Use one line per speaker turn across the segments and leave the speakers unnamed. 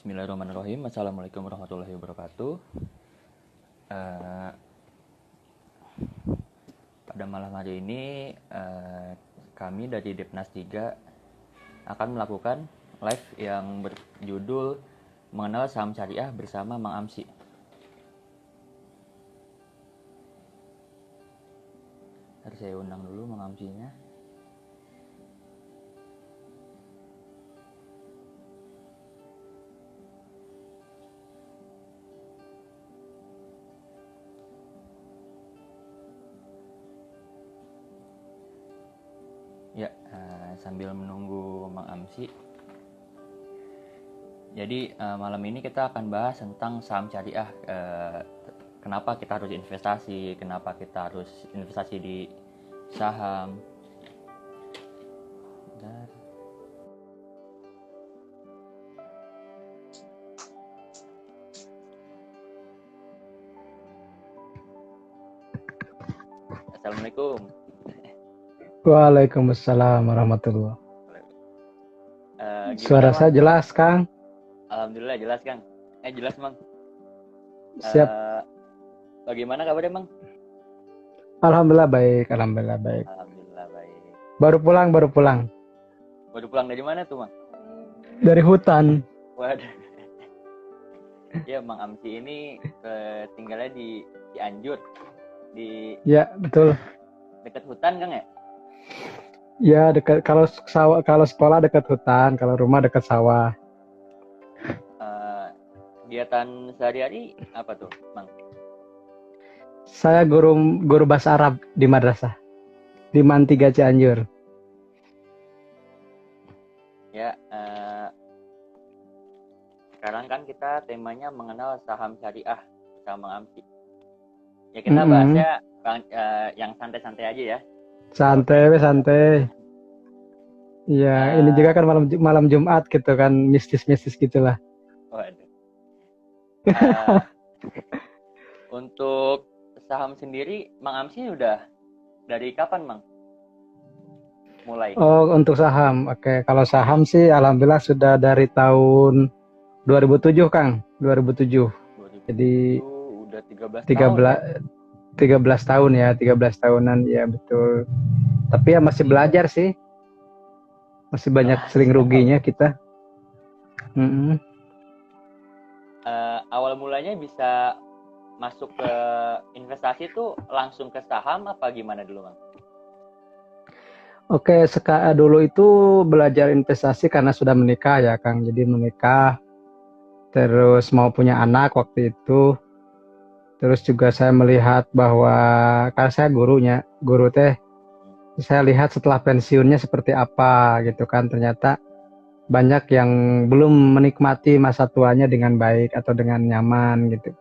Bismillahirrahmanirrahim. Assalamualaikum warahmatullahi wabarakatuh. Eh, Pada malam hari ini kami dari Depnas 3 akan melakukan live yang berjudul Mengenal Saham Syariah bersama Mang Amsi. Harus saya undang dulu Mang Amsinya. Ya, sambil menunggu Mang Amsi. Jadi malam ini kita akan bahas tentang saham syariah. Kenapa kita harus investasi? Kenapa kita harus investasi di saham? Bentar. Assalamualaikum.
Waalaikumsalam warahmatullahi. Suara
Gimana,
saya
Mang?
jelas, Kang?
Alhamdulillah jelas, Kang. Jelas, Mang.
Siap.
Bagaimana kabarnya, Mang?
Alhamdulillah baik, alhamdulillah baik.
Alhamdulillah baik.
Baru pulang.
Baru pulang dari mana tuh, Mang?
Dari hutan.
Waduh. Ya, Mang Amsi ini tinggalnya di Cianjur. Di
Ya, betul.
dekat hutan, Kang ya?
Ya, dekat kalau sawah, kalau sekolah dekat hutan, kalau rumah dekat sawah.
Kegiatan sehari-hari apa tuh, Mang?
Saya guru bahasa Arab di madrasah. Di Man 3 Cianjur.
Ya, sekarang kan kita temanya mengenal saham syariah sama Mang Amsi. Ya kita bahasnya yang santai-santai aja ya.
Santai. Iya, ini juga kan malam Jumat gitu kan, mistis-mistis gitulah.
Waduh. Untuk saham sendiri, Mang Amsi udah dari kapan, Mang? Mulai?
Oh, untuk saham. Oke, kalau saham sih alhamdulillah sudah dari tahun 2007, Kang. 2007. Jadi
udah 13 tahun.
13 tahun ya, 13 tahunan ya, betul. Tapi ya masih belajar sih. Masih banyak sering ruginya kita.
Awal mulanya bisa masuk ke investasi tuh langsung ke saham apa gimana dulu, Mang?
Oke, dulu itu belajar investasi karena sudah menikah ya, Kang. Jadi menikah, terus mau punya anak waktu itu. Terus juga saya melihat bahwa, karena saya guru teh, saya lihat setelah pensiunnya seperti apa gitu kan. Ternyata banyak yang belum menikmati masa tuanya dengan baik atau dengan nyaman gitu.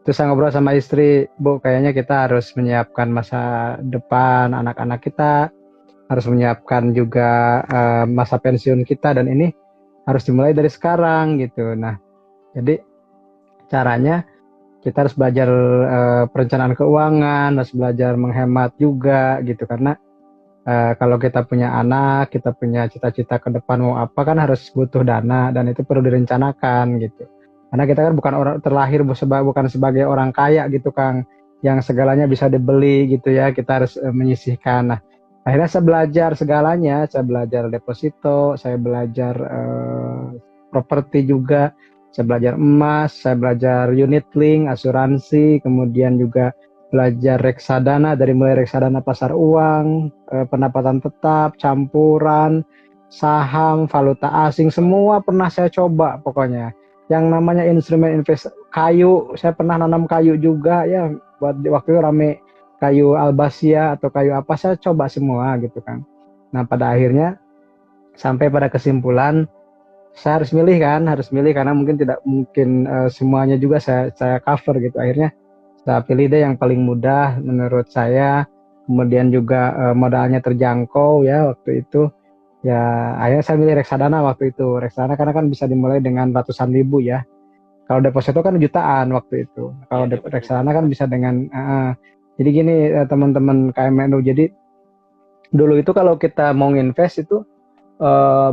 Terus saya ngobrol sama istri, Bu, kayaknya kita harus menyiapkan masa depan anak-anak kita, harus menyiapkan juga masa pensiun kita, dan ini harus dimulai dari sekarang gitu. Nah, jadi caranya kita harus belajar perencanaan keuangan, harus belajar menghemat juga gitu, karena kalau kita punya anak, kita punya cita-cita ke depan mau apa kan harus butuh dana, dan itu perlu direncanakan gitu. Karena kita kan bukan orang terlahir bukan sebagai orang kaya gitu, Kang, yang segalanya bisa dibeli gitu ya. Kita harus menyisihkan. Nah, akhirnya saya belajar segalanya. Saya belajar deposito, saya belajar properti juga, saya belajar emas, saya belajar unit link, asuransi, kemudian juga belajar reksadana, dari mulai reksadana pasar uang, pendapatan tetap, campuran, saham, valuta asing, semua pernah saya coba pokoknya. Yang namanya instrumen kayu, saya pernah nanam kayu juga ya, buat waktu itu rame kayu albasia atau kayu apa, saya coba semua gitu kan. Nah, pada akhirnya sampai pada kesimpulan saya harus milih karena tidak mungkin semuanya juga saya cover gitu. Akhirnya saya pilih deh yang paling mudah menurut saya, kemudian juga modalnya terjangkau ya waktu itu. Ya, akhirnya saya milih reksadana waktu itu. Reksadana karena kan bisa dimulai dengan ratusan ribu ya. Kalau deposito kan jutaan waktu itu. Kalau reksadana kan bisa dengan jadi gini teman-teman KMNU. Jadi dulu itu kalau kita mau invest itu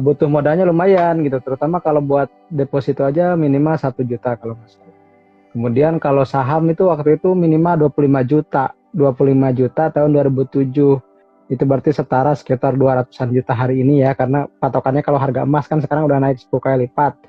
butuh modalnya lumayan gitu, terutama kalau buat deposito aja minimal 1 juta kalau nggak salah. Kemudian kalau saham itu waktu itu minimal 25 juta. 25 juta tahun 2007. Itu berarti setara sekitar 200-an juta hari ini ya, karena patokannya kalau harga emas kan sekarang udah naik 10 kali lipat.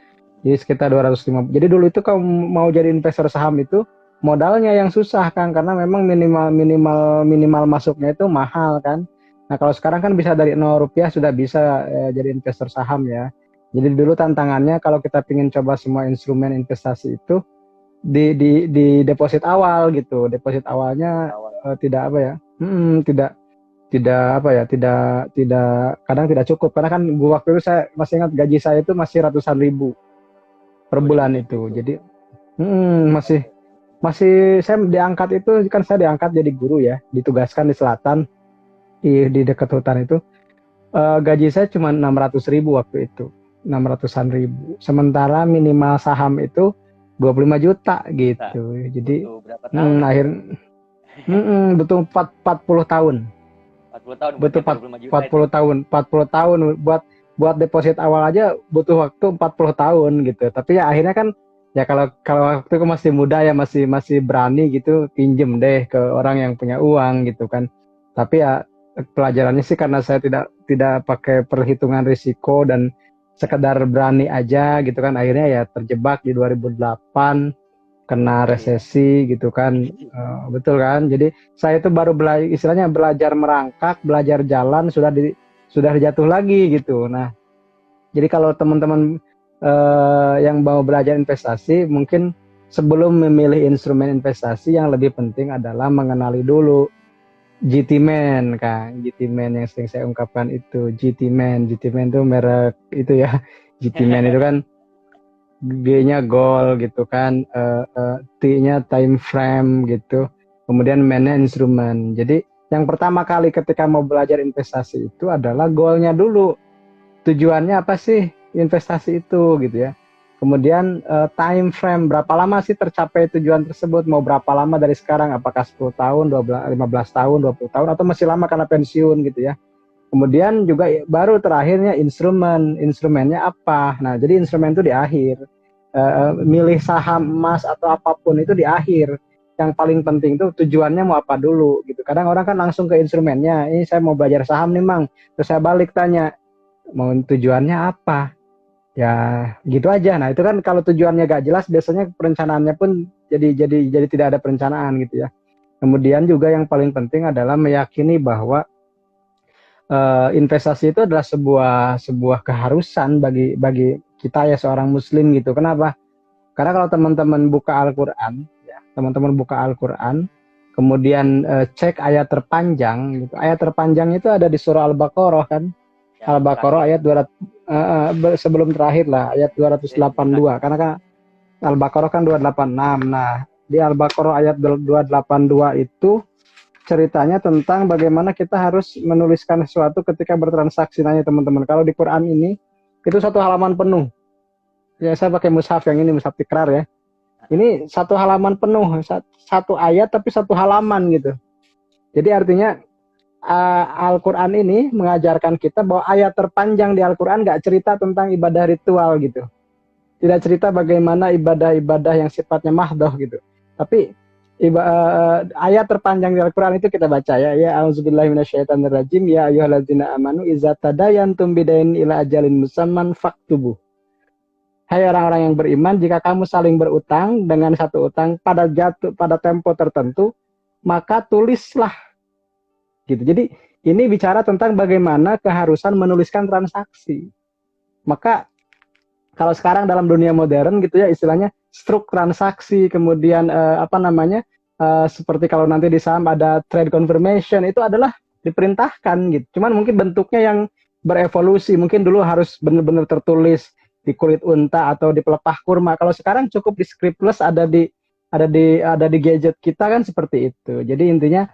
Jadi sekitar 250. Jadi dulu itu kalau mau jadi investor saham itu modalnya yang susah kan, karena memang minimal masuknya itu mahal kan. Nah, kalau sekarang kan bisa dari 0 rupiah sudah bisa jadi investor saham ya. Jadi dulu tantangannya kalau kita ingin coba semua instrumen investasi itu di deposit awal gitu. Deposit awalnya
Awal.
tidak apa ya? Tidak tidak apa ya? Tidak kadang tidak cukup, karena kan gua waktu itu saya masih ingat gaji saya itu masih ratusan ribu per
Oh,
bulan
dikit
itu.
itu.
Jadi masih masih saya diangkat itu kan, saya diangkat jadi guru ya, ditugaskan di selatan, di dekat hutan itu. Gaji saya cuma 600 ribu waktu itu, 600-an ribu. Sementara minimal saham itu 25 juta
Juta.
gitu. Jadi
Butuh berapa tahun itu?
akhir butuh 40 tahun.
40 tahun buat
Butuh
nyampe 25 juta itu.
40 tahun, 40 tahun buat deposit awal aja butuh waktu 40 tahun gitu. Tapi ya akhirnya kan, ya kalau kalau waktu itu masih muda ya, masih masih berani gitu, pinjem deh ke orang yang punya uang gitu kan. Tapi ya pelajarannya sih, karena saya tidak pakai perhitungan risiko dan sekedar berani aja gitu kan, akhirnya ya terjebak di 2008, kena
Iya.
resesi gitu kan. Betul kan, jadi saya itu baru istilahnya belajar merangkak, belajar jalan, sudah jatuh lagi gitu. Nah, jadi kalau teman-teman yang mau belajar investasi, mungkin sebelum memilih instrumen investasi, yang lebih penting adalah mengenali dulu GT Man, Kang. GT Man yang sering saya ungkapkan itu, GT Man. GT Man itu merek itu ya. GT Man itu kan G-nya goal gitu kan, T-nya time frame gitu, kemudian M-nya instrumen. Jadi yang pertama kali ketika mau belajar investasi itu adalah goalnya dulu. Tujuannya apa sih investasi itu gitu ya. Kemudian time frame, berapa lama sih tercapai tujuan tersebut, mau berapa lama dari sekarang, apakah 10 tahun, 12, 15 tahun, 20 tahun, atau masih lama karena pensiun gitu ya. Kemudian juga baru terakhirnya instrumennya apa. Nah, jadi instrumen itu di akhir. Milih saham, emas, atau apapun itu di akhir. Yang paling penting tuh tujuannya mau apa dulu gitu. Kadang orang kan langsung ke instrumennya. Ini saya mau belajar saham nih, Mang. Terus saya balik tanya, mau tujuannya apa? Ya gitu aja. Nah, itu kan kalau tujuannya gak jelas, biasanya perencanaannya pun jadi tidak ada perencanaan gitu ya. Kemudian juga yang paling penting adalah meyakini bahwa investasi itu adalah sebuah keharusan bagi kita ya, seorang muslim gitu. Kenapa? Karena kalau teman-teman buka Al-Qur'an ya, teman-teman buka Al-Qur'an, kemudian cek ayat terpanjang gitu. Ayat terpanjang itu ada di surah Al-Baqarah kan.
Yang
Al-Baqarah
terakhir.
ayat 200, sebelum terakhir lah, ayat 282. Karena kan Al-Baqarah kan 286. Nah, di Al-Baqarah ayat 282 itu ceritanya tentang bagaimana kita harus menuliskan sesuatu ketika bertransaksi. Nanya teman-teman, kalau di Quran ini itu satu halaman penuh. Ya, saya pakai mushaf yang ini, mushaf tikrar ya. Ini satu halaman penuh, satu ayat tapi satu halaman gitu. Jadi artinya Al-Quran ini mengajarkan kita bahwa ayat terpanjang di Al-Quran gak cerita tentang ibadah ritual gitu. Tidak cerita bagaimana ibadah-ibadah yang sifatnya mahdoh gitu. Tapi ayat terpanjang di Al-Quran itu kita baca ya. Ya auzubillahi minasyaitonirrajim, ya ayyuhalladzina amanu idza tadayantum bidain ila ajalin musamman faktubuh. Hai orang-orang yang beriman, jika kamu saling berutang dengan satu utang pada tempo tertentu, maka tulislah gitu. Jadi ini bicara tentang bagaimana keharusan menuliskan transaksi. Maka kalau sekarang dalam dunia modern gitu ya, istilahnya struk transaksi, kemudian seperti kalau nanti di saham ada trade confirmation, itu adalah diperintahkan gitu. Cuman mungkin bentuknya yang berevolusi. Mungkin dulu harus benar-benar tertulis di kulit unta atau di pelepah kurma. Kalau sekarang cukup di scriptless, ada di gadget kita kan, seperti itu. Jadi intinya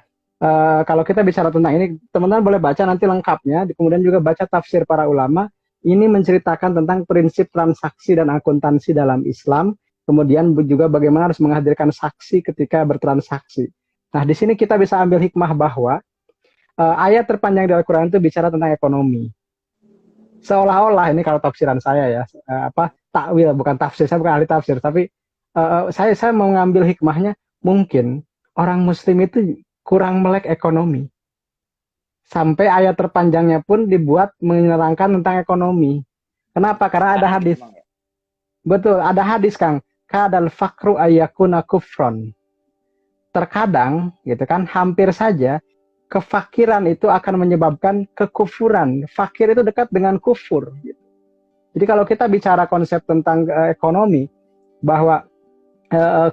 kalau kita bicara tentang ini, teman-teman boleh baca nanti lengkapnya, kemudian juga baca tafsir para ulama. Ini menceritakan tentang prinsip transaksi dan akuntansi dalam Islam, kemudian juga bagaimana harus menghadirkan saksi ketika bertransaksi. Nah, di sini kita bisa ambil hikmah bahwa ayat terpanjang di Al-Quran itu bicara tentang ekonomi. seolah-olah ini kalau tafsiran saya ya, apa takwil bukan tafsir, saya bukan ahli tafsir, tapi saya mau ngambil hikmahnya, mungkin orang muslim itu kurang melek ekonomi. Sampai ayat terpanjangnya pun dibuat menerangkan tentang ekonomi. Kenapa? Karena ada
Karena gitu
hadis.
Bang ya.
Betul, ada hadis Kang. Kadal fakru ayyakuna kufron. Terkadang, gitu kan, hampir saja kefakiran itu akan menyebabkan kekufuran. Fakir itu dekat dengan kufur. Jadi kalau kita bicara konsep tentang ekonomi, bahwa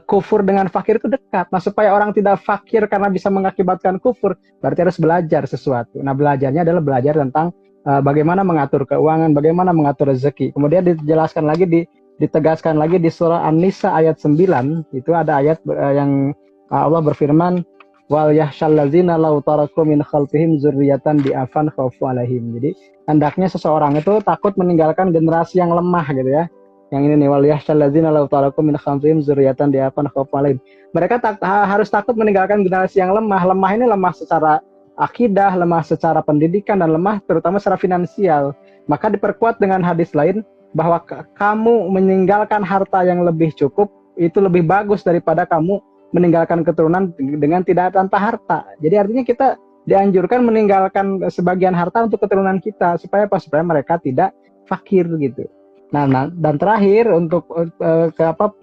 kufur dengan fakir itu dekat. Nah, supaya orang tidak fakir karena bisa mengakibatkan kufur, berarti harus belajar sesuatu. Nah, belajarnya adalah belajar tentang bagaimana mengatur keuangan, bagaimana mengatur rezeki. Kemudian dijelaskan lagi, ditegaskan lagi di surah An-Nisa ayat 9, itu ada ayat yang Allah berfirman, wal yahsyallazina law taraku min khalfihim dzurriyyatan di'afan khaufu alaihim. Jadi, hendaknya seseorang itu takut meninggalkan generasi yang lemah gitu ya. Yang ini nih, wal yahsyallazina law taraku min khalfihim dzurriyyatan di'afan khaufu alaihim. Mereka harus takut meninggalkan generasi yang lemah. Lemah ini lemah secara akidah, lemah secara pendidikan, dan lemah terutama secara finansial. Maka diperkuat dengan hadis lain bahwa kamu meninggalkan harta yang lebih cukup itu lebih bagus daripada kamu meninggalkan keturunan dengan tidak tanpa harta. Jadi artinya kita dianjurkan meninggalkan sebagian harta untuk keturunan kita supaya apa? Supaya mereka tidak fakir gitu. Nah, dan terakhir untuk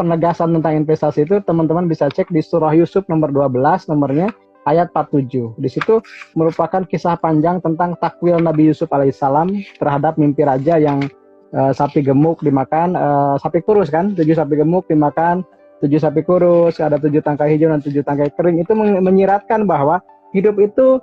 penegasan tentang investasi itu teman-teman bisa cek di surah Yusuf nomor 12 nomornya ayat 47. Di situ merupakan kisah panjang tentang takwil Nabi Yusuf alaihissalam terhadap mimpi raja yang sapi gemuk dimakan, sapi kurus kan, 7 sapi gemuk dimakan 7 sapi kurus, ada 7 tangkai hijau dan 7 tangkai kering. Itu menyiratkan bahwa hidup itu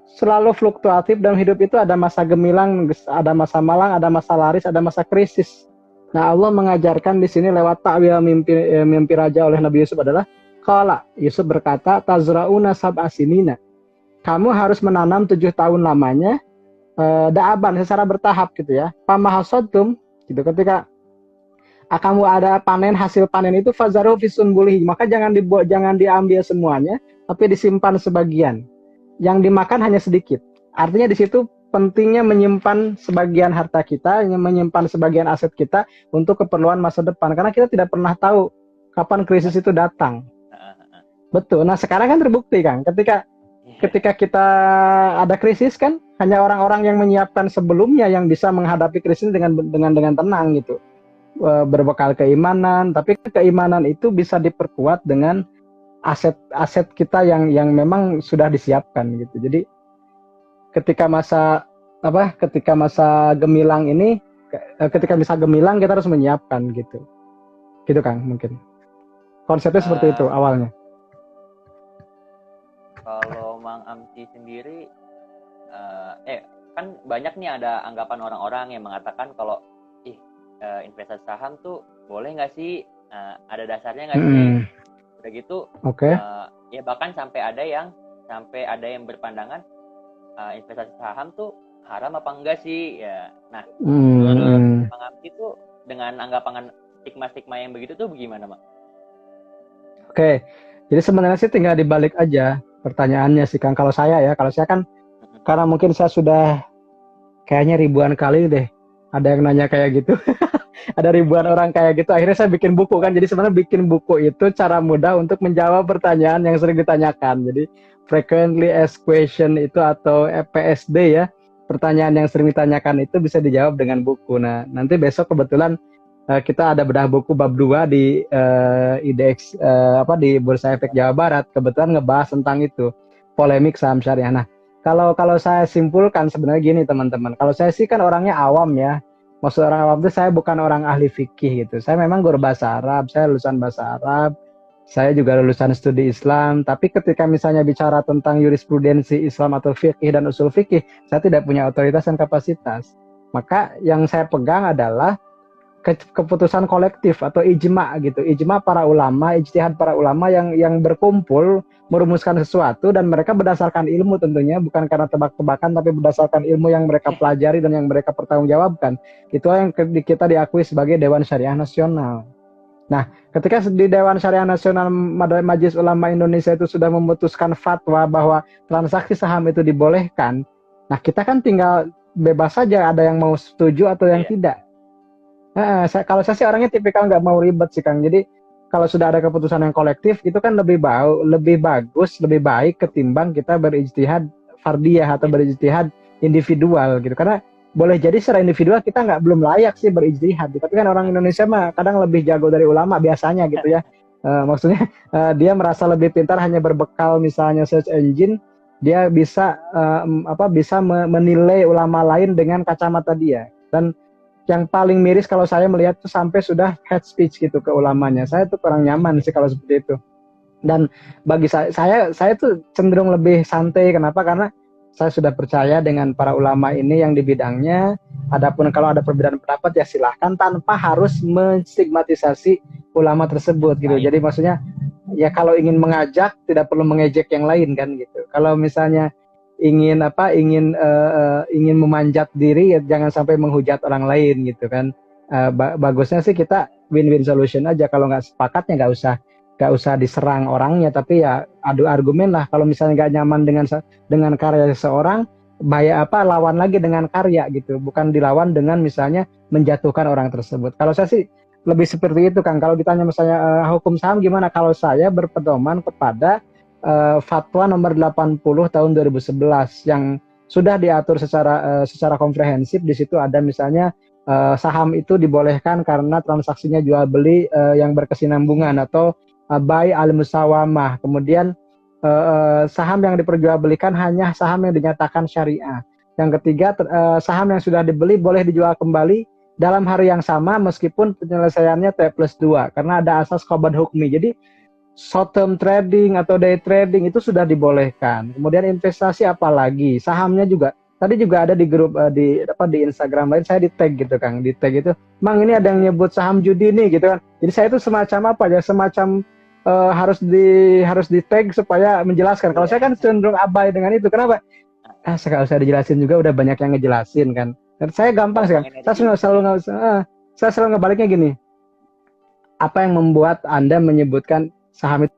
selalu fluktuatif, dan hidup itu ada masa gemilang, ada masa malang, ada masa laris, ada masa krisis. Nah, Allah mengajarkan di sini lewat takwil mimpi raja oleh Nabi Yusuf adalah, qala, Yusuf berkata, tazrauna sab'a sinina. Kamu harus menanam 7 tahun lamanya, da'aban, secara bertahap gitu ya. Pamahasadtum, gitu, ketika kamu ada panen, hasil panen itu fazaru fisunbulihi, maka jangan diambil semuanya, tapi disimpan sebagian. Yang dimakan hanya sedikit. Artinya di situ pentingnya menyimpan sebagian harta kita, menyimpan sebagian aset kita untuk keperluan masa depan, karena kita tidak pernah tahu kapan krisis itu datang. Betul. Nah, sekarang kan terbukti kan, ketika kita ada krisis kan, hanya orang-orang yang menyiapkan sebelumnya yang bisa menghadapi krisis dengan tenang gitu. Berbekal keimanan, tapi keimanan itu bisa diperkuat dengan aset-aset kita yang memang sudah disiapkan gitu. Jadi ketika masa gemilang ini, ketika bisa gemilang kita harus menyiapkan gitu Kang, mungkin konsepnya seperti itu awalnya.
Kalau Mang Amci sendiri, kan banyak nih ada anggapan orang-orang yang mengatakan kalau investasi saham tuh boleh nggak sih, ada dasarnya nggak sih, udah gitu. Ya bahkan sampai ada yang berpandangan investasi saham tuh haram apa enggak sih ya. Nah, menurut Bang Amci tuh dengan anggapan stigma-stigma yang begitu tuh bagaimana, Mak?
Oke, jadi sebenarnya sih tinggal dibalik aja pertanyaannya sih Kang. Kalau saya kan karena mungkin saya sudah kayaknya ribuan kali deh ada yang nanya kayak gitu. Ada ribuan orang kayak gitu. Akhirnya saya bikin buku kan. Jadi sebenarnya bikin buku itu cara mudah untuk menjawab pertanyaan yang sering ditanyakan. Jadi frequently asked question itu atau FPSD ya. Pertanyaan yang sering ditanyakan itu bisa dijawab dengan buku. Nah, nanti besok kebetulan kita ada bedah buku bab 2 di IDX di Bursa Efek Jawa Barat. Kebetulan ngebahas tentang itu. Polemik saham syariah. Nah, kalau saya simpulkan sebenarnya gini teman-teman. Kalau saya sih kan orangnya awam ya. Maksud orang awam itu saya bukan orang ahli fikih gitu. Saya memang guru bahasa Arab, saya lulusan bahasa Arab. Saya juga lulusan studi Islam. Tapi ketika misalnya bicara tentang jurisprudensi Islam atau fikih dan usul fikih, saya tidak punya otoritas dan kapasitas. Maka yang saya pegang adalah keputusan kolektif atau ijma gitu. Ijma para ulama, ijtihad para ulama yang berkumpul merumuskan sesuatu, dan mereka berdasarkan ilmu tentunya, bukan karena tebak-tebakan, tapi berdasarkan ilmu yang mereka pelajari dan yang mereka pertanggungjawabkan. Itu yang kita diakui sebagai Dewan Syariah Nasional. Nah, ketika di Dewan Syariah Nasional Majelis Ulama Indonesia itu sudah memutuskan fatwa bahwa transaksi saham itu dibolehkan, nah kita kan tinggal bebas saja, ada yang mau setuju atau yang tidak. Kalau saya sih orangnya tipikal nggak mau ribet sih Kang. Jadi kalau sudah ada keputusan yang kolektif itu kan lebih bagus, lebih baik ketimbang kita berijtihad fardiyah atau berijtihad individual gitu. Karena boleh jadi secara individual kita belum layak sih berijtihad. Tapi kan orang Indonesia mah kadang lebih jago dari ulama biasanya gitu ya. Maksudnya dia merasa lebih pintar hanya berbekal misalnya search engine, dia bisa bisa menilai ulama lain dengan kacamata dia. Dan yang paling miris kalau saya melihat tuh sampai sudah hate speech gitu ke ulamanya. Saya tuh kurang nyaman sih kalau seperti itu. Dan bagi saya tuh cenderung lebih santai. Kenapa? Karena saya sudah percaya dengan para ulama ini yang di bidangnya. Adapun kalau ada perbedaan pendapat ya silahkan tanpa harus menstigmatisasi ulama tersebut gitu. Jadi maksudnya ya kalau ingin mengajak tidak perlu mengejek yang lain kan gitu. Kalau misalnya ingin ingin memanjat diri ya jangan sampai menghujat orang lain gitu kan. Bagusnya sih kita win-win solution aja. Kalau nggak sepakatnya nggak usah diserang orangnya, tapi ya adu argumen lah. Kalau misalnya nggak nyaman dengan karya seseorang, lawan lagi dengan karya gitu, bukan dilawan dengan misalnya menjatuhkan orang tersebut. Kalau saya sih lebih seperti itu Kang. Kalau ditanya misalnya hukum saham gimana, kalau saya berpedoman kepada fatwa nomor 80 tahun 2011 yang sudah diatur secara komprehensif. Di situ ada misalnya saham itu dibolehkan karena transaksinya jual beli yang berkesinambungan atau buy al musawamah. Kemudian saham yang diperjualbelikan hanya saham yang dinyatakan syariah. Yang ketiga, saham yang sudah dibeli boleh dijual kembali dalam hari yang sama meskipun penyelesaiannya T+2 karena ada asas qabad hukmi. Jadi short term trading atau day trading itu sudah dibolehkan. Kemudian investasi apalagi, sahamnya juga. Tadi juga ada di grup di Instagram lain saya di tag gitu Kang, di tag itu, "Mang ini ada yang nyebut saham judi nih" gitu kan. Jadi saya itu semacam semacam harus di tag supaya menjelaskan. Kalau saya kan cenderung abai dengan itu. Kenapa? Kalau saya dijelasin juga udah banyak yang ngejelasin kan. Dan saya gampang sih kan. Saya selalu ngebaliknya gini. Apa yang membuat Anda menyebutkan saham itu?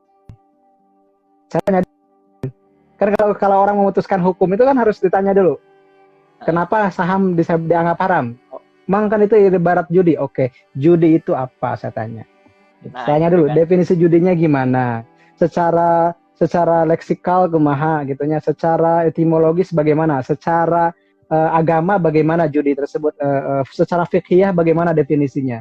Saya kan kalau orang memutuskan hukum itu kan harus ditanya dulu. Kenapa saham dianggap haram? Mang kan itu ibarat judi. Oke, judi itu apa saya tanya? Tanya dulu, definisi judinya gimana? Secara leksikal kumaha gitunya, secara etimologis bagaimana? Secara agama bagaimana judi tersebut? Secara fikih bagaimana definisinya?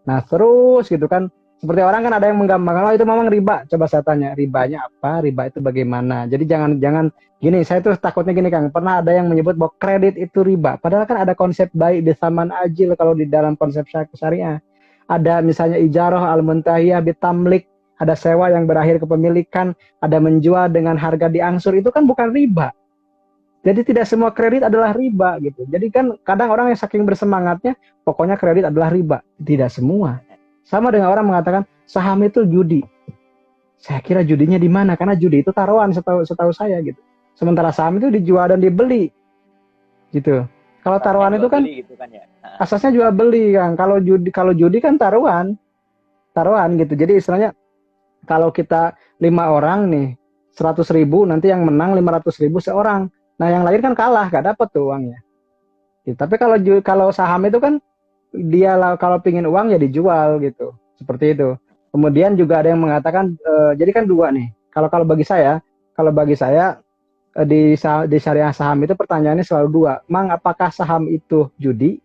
Nah, terus gitu kan. Seperti orang kan ada yang menggambarkan, "Oh itu memang riba." Coba saya tanya, ribanya apa? Riba itu bagaimana? Jadi jangan gini, saya tuh takutnya gini Kang, pernah ada yang menyebut bahwa kredit itu riba. Padahal kan ada konsep baik di zaman ajil kalau di dalam konsep syariah. Ada misalnya ijarah al-muntahiyah bitamlik, ada sewa yang berakhir kepemilikan, ada menjual dengan harga diangsur, itu kan bukan riba. Jadi tidak semua kredit adalah riba gitu. Jadi kan kadang orang yang saking bersemangatnya, pokoknya kredit adalah riba. Tidak semua. Sama dengan orang mengatakan saham itu judi. Saya kira judinya di mana? Karena judi itu taruhan setahu saya gitu. Sementara saham itu dijual dan dibeli. Gitu. Kalau taruhan itu kan, gitu kan ya? Asasnya jual beli Kang. Kalau judi kan taruhan gitu. Jadi istilahnya kalau kita 5 orang nih 100.000, nanti yang menang 500.000 seorang. Nah yang lain kan kalah, gak dapat tuh uangnya. Gitu. Tapi kalau saham itu kan dia kalau pingin uang ya dijual gitu, seperti itu. Kemudian juga ada yang mengatakan jadi kan dua nih. Kalau bagi saya di syariah saham itu pertanyaannya selalu dua. Mang, apakah saham itu judi?